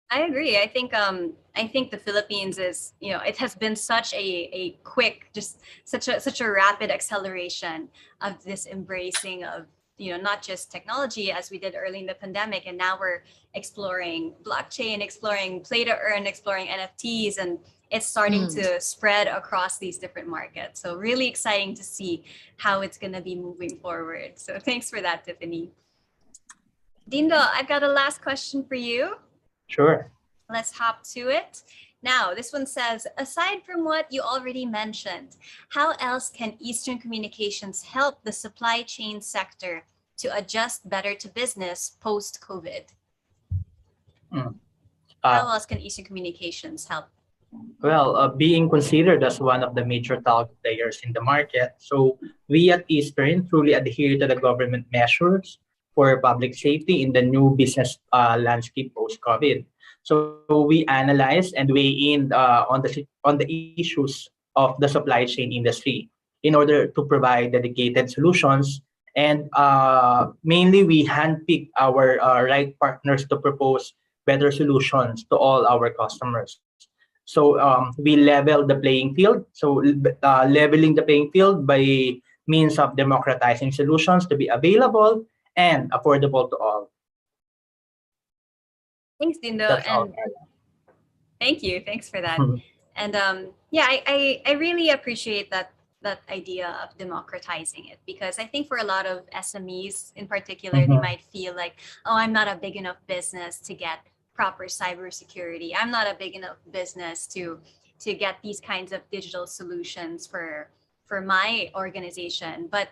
I agree. I think the Philippines is, it has been such a quick, just such a rapid acceleration of this embracing of, not just technology as we did early in the pandemic, and now we're exploring blockchain, exploring play to earn, exploring NFTs, and it's starting to spread across these different markets. So really exciting to see how it's going to be moving forward. So thanks for that, Tiffany. Dindo, I've got a last question for you. Sure. Let's hop to it. Now, this one says, aside from what you already mentioned, how else can Eastern Communications help the supply chain sector to adjust better to business post-COVID? How else can Eastern Communications help? Well, being considered as one of the major telco players in the market, so we at Eastern truly adhere to the government measures for public safety in the new business landscape post-COVID. So we analyze and weigh in on the issues of the supply chain industry in order to provide dedicated solutions. And mainly, we handpick our right partners to propose better solutions to all our customers. So we level the playing field. So leveling the playing field by means of democratizing solutions to be available and affordable to all. Thanks, Dindo. That's all. And thank you. Thanks for that. And yeah, I really appreciate that idea of democratizing it, because I think for a lot of SMEs in particular, they might feel like, oh, I'm not a big enough business to get proper cybersecurity. I'm not a big enough business to get these kinds of digital solutions for my organization. But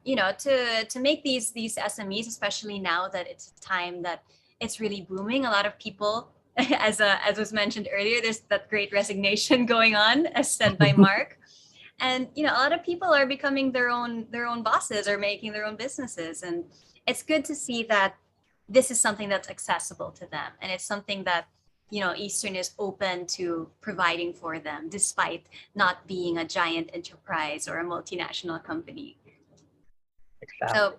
you know, to make these SMEs, especially now that it's a time that it's really booming, a lot of people, as was mentioned earlier, there's that great resignation going on, as said by Mark. And you know, a lot of people are becoming their own bosses or making their own businesses, and it's good to see that this is something that's accessible to them, and it's something that, you know, Eastern is open to providing for them, despite not being a giant enterprise or a multinational company. Exactly. So,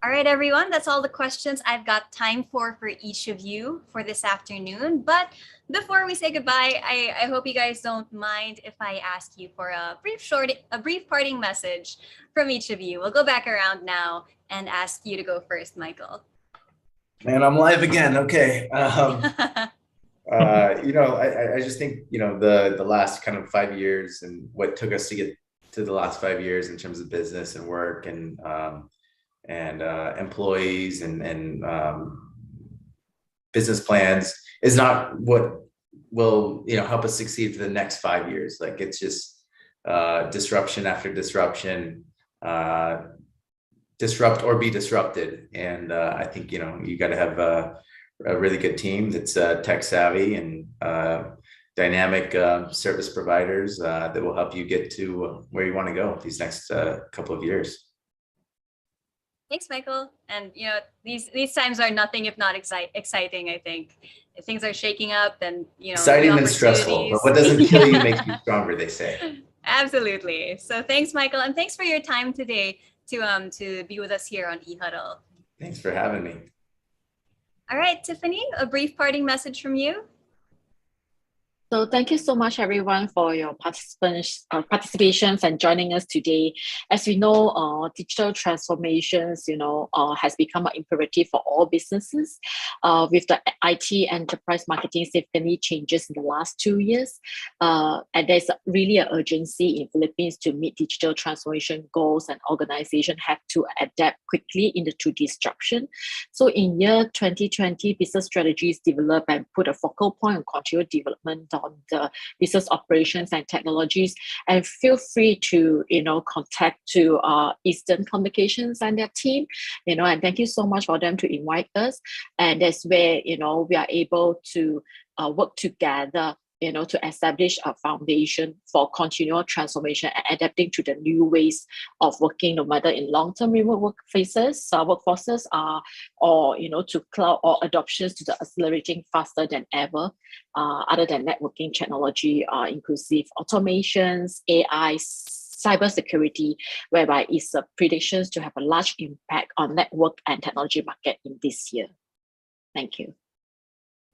all right, everyone, that's all the questions I've got time for each of you for this afternoon. But before we say goodbye, I hope you guys don't mind if I ask you for a brief parting message from each of you. We'll go back around now and ask you to go first, Michael. Man, I'm live again. Okay. You know, I just think, you know, the last kind of 5 years and what took us to get to the last 5 years in terms of business and work and employees and business plans is not what will, you know, help us succeed for the next 5 years. Like, it's just disruption after disruption, disrupt or be disrupted. And I think, you know, you got to have a really good team that's tech savvy and dynamic service providers that will help you get to where you want to go these next couple of years. Thanks, Michael. And you know, these times are nothing if not exciting. I think if things are shaking up, and you know, exciting and stressful, but what doesn't kill you makes you stronger, they say. Absolutely. So thanks, Michael, and thanks for your time today to be with us here on eHuddle. Thanks for having me. All right, Tiffany, a brief parting message from you. So thank you so much, everyone, for your participations and joining us today. As we know, digital transformations, has become an imperative for all businesses. With the IT enterprise marketing significantly changes in the last 2 years, and there's really an urgency in Philippines to meet digital transformation goals, and organizations have to adapt quickly into disruption. So in year 2020, business strategies develop and put a focal point on continued development on the business operations and technologies, and feel free to contact to Eastern Communications and their team, and thank you so much for them to invite us. And that's where we are able to work together to establish a foundation for continual transformation and adapting to the new ways of working, no matter in long-term remote workforces, or to cloud, or adoptions to the accelerating faster than ever, other than networking technology, inclusive automations, AI, cybersecurity, whereby it's predictions to have a large impact on network and technology market in this year. Thank you.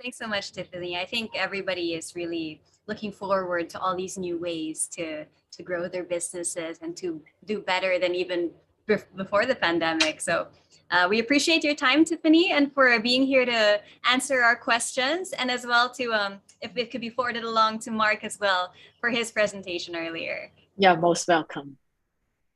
Thanks so much, Tiffany. I think everybody is really looking forward to all these new ways to grow their businesses and to do better than even before the pandemic. So we appreciate your time, Tiffany, and for being here to answer our questions, and as well to, if it could be forwarded along to Mark as well for his presentation earlier. Yeah, most welcome.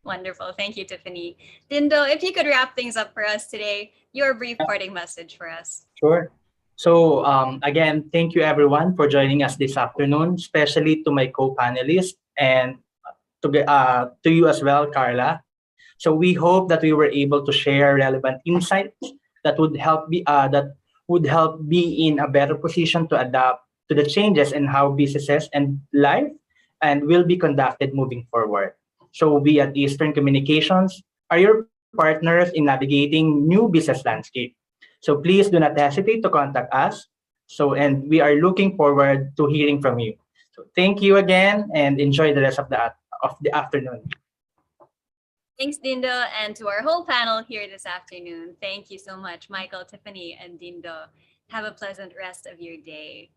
Wonderful. Thank you, Tiffany. Dindo, if you could wrap things up for us today, your brief parting message for us. Sure. So again, thank you everyone for joining us this afternoon, especially to my co-panelists and to you as well, Carla. So we hope that we were able to share relevant insights that would help be in a better position to adapt to the changes in how businesses and life and will be conducted moving forward. So we at Eastern Communications are your partners in navigating new business landscape. So please do not hesitate to contact us. So and we are looking forward to hearing from you. So thank you again and enjoy the rest of the afternoon. Thanks, Dindo, and to our whole panel here this afternoon. Thank you so much, Michael, Tiffany, and Dindo. Have a pleasant rest of your day.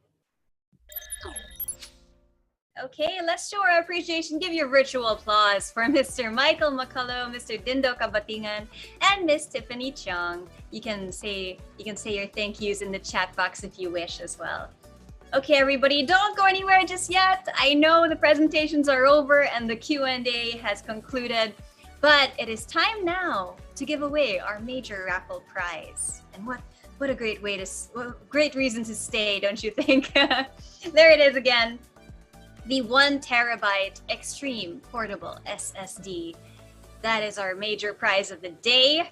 Okay, let's show our appreciation. Give your virtual applause for Mr. Michael McCullough, Mr. Dindo Cabatingan, and Miss Tiffany Cheong. You can say your thank yous in the chat box if you wish as well. Okay, everybody, don't go anywhere just yet. I know the presentations are over and the Q&A has concluded, but it is time now to give away our major raffle prize. And what a great great reason to stay, don't you think? There it is again. The 1 terabyte Extreme Portable SSD. That is our major prize of the day,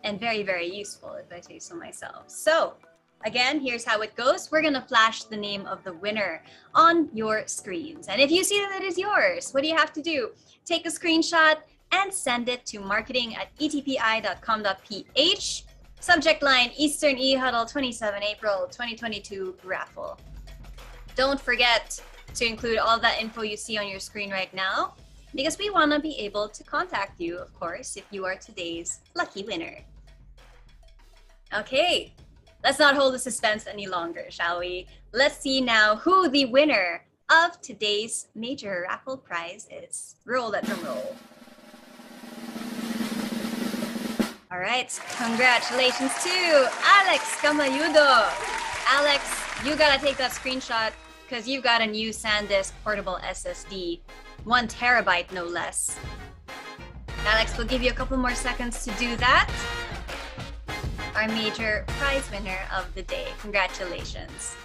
and very, very useful if I say so myself. So again, here's how it goes. We're gonna flash the name of the winner on your screens. And if you see that it is yours, what do you have to do? Take a screenshot and send it to marketing@etpi.com.ph. Subject line, Eastern eHuddle 27 April 2022 raffle. Don't forget to include all that info you see on your screen right now, because we want to be able to contact you, of course, if you are today's lucky winner. Okay, let's not hold the suspense any longer, shall we? Let's see now who the winner of today's major raffle prize is. Roll that drum roll. All right, congratulations to Alex Camayudo. Alex, you gotta take that screenshot because you've got a new SanDisk portable SSD, 1 terabyte no less. Alex, we'll give you a couple more seconds to do that. Our major prize winner of the day. Congratulations.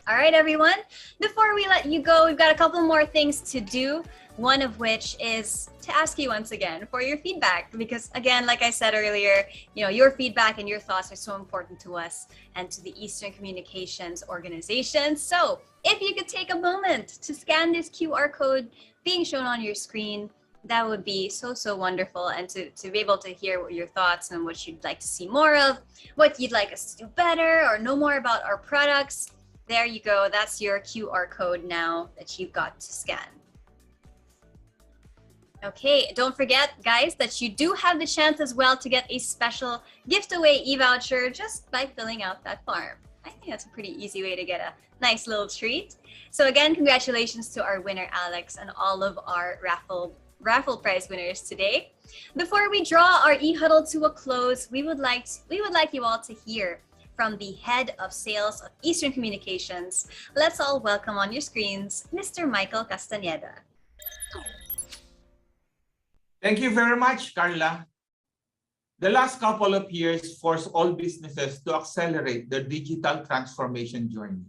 All right, everyone. Before we let you go, we've got a couple more things to do. One of which is to ask you once again for your feedback, because again, like I said earlier, your feedback and your thoughts are so important to us and to the Eastern Communications organization. So if you could take a moment to scan this QR code being shown on your screen, that would be so, so wonderful. And to be able to hear what your thoughts and what you'd like to see more of, what you'd like us to do better, or know more about our products. There you go. That's your QR code now that you've got to scan. Okay, don't forget, guys, that you do have the chance as well to get a special gift away e-voucher just by filling out that form. I think that's a pretty easy way to get a nice little treat. So again, congratulations to our winner, Alex, and all of our raffle prize winners today. Before we draw our e-huddle to a close, we would like you all to hear from the head of sales of Eastern Communications. Let's all welcome on your screens, Mr. Michael Castañeda. Thank you very much, Carla. The last couple of years forced all businesses to accelerate their digital transformation journey.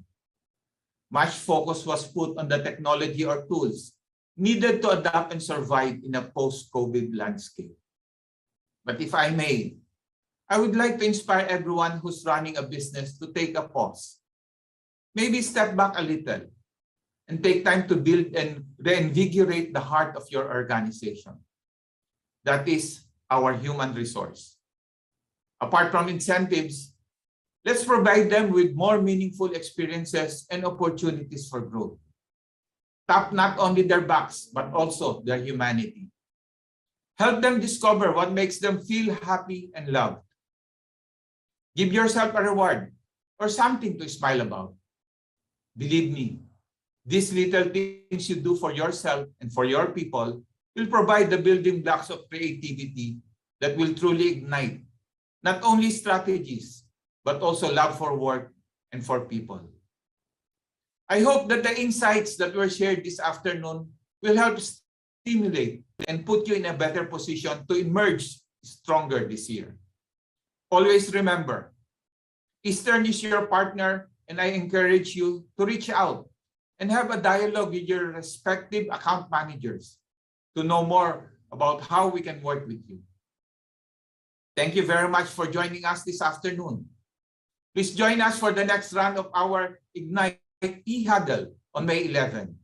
Much focus was put on the technology or tools needed to adapt and survive in a post-COVID landscape. But if I may, I would like to inspire everyone who's running a business to take a pause. Maybe step back a little and take time to build and reinvigorate the heart of your organization. That is our human resource. Apart from incentives, let's provide them with more meaningful experiences and opportunities for growth. Tap not only their backs, but also their humanity. Help them discover what makes them feel happy and loved. Give yourself a reward or something to smile about. Believe me, these little things you do for yourself and for your people will provide the building blocks of creativity that will truly ignite not only strategies, but also love for work and for people. I hope that the insights that were shared this afternoon will help stimulate and put you in a better position to emerge stronger this year. Always remember, Eastern is your partner, and I encourage you to reach out and have a dialogue with your respective account managers to know more about how we can work with you. Thank you very much for joining us this afternoon. Please join us for the next round of our Ignite e-huddle on May 11.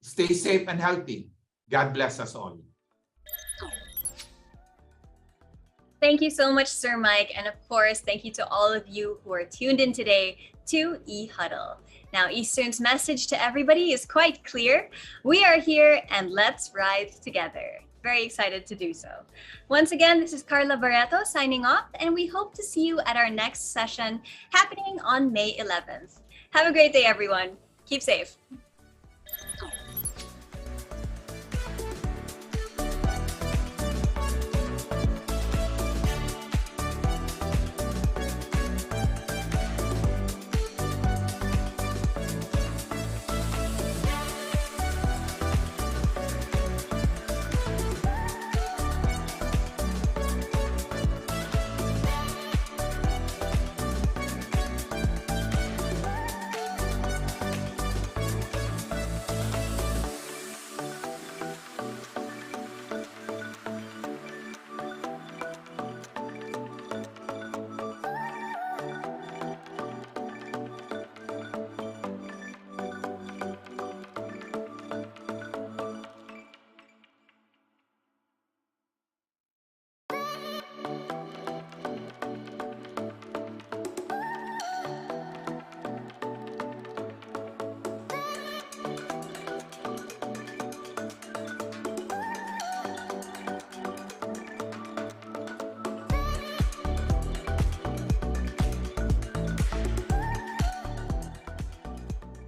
Stay safe and healthy. God bless us all. Thank you so much, Sir Mike. And of course, thank you to all of you who are tuned in today to eHuddle. Now, Eastern's message to everybody is quite clear. We are here and let's ride together. Very excited to do so. Once again, this is Carla Barreto signing off, and we hope to see you at our next session happening on May 11th. Have a great day, everyone. Keep safe.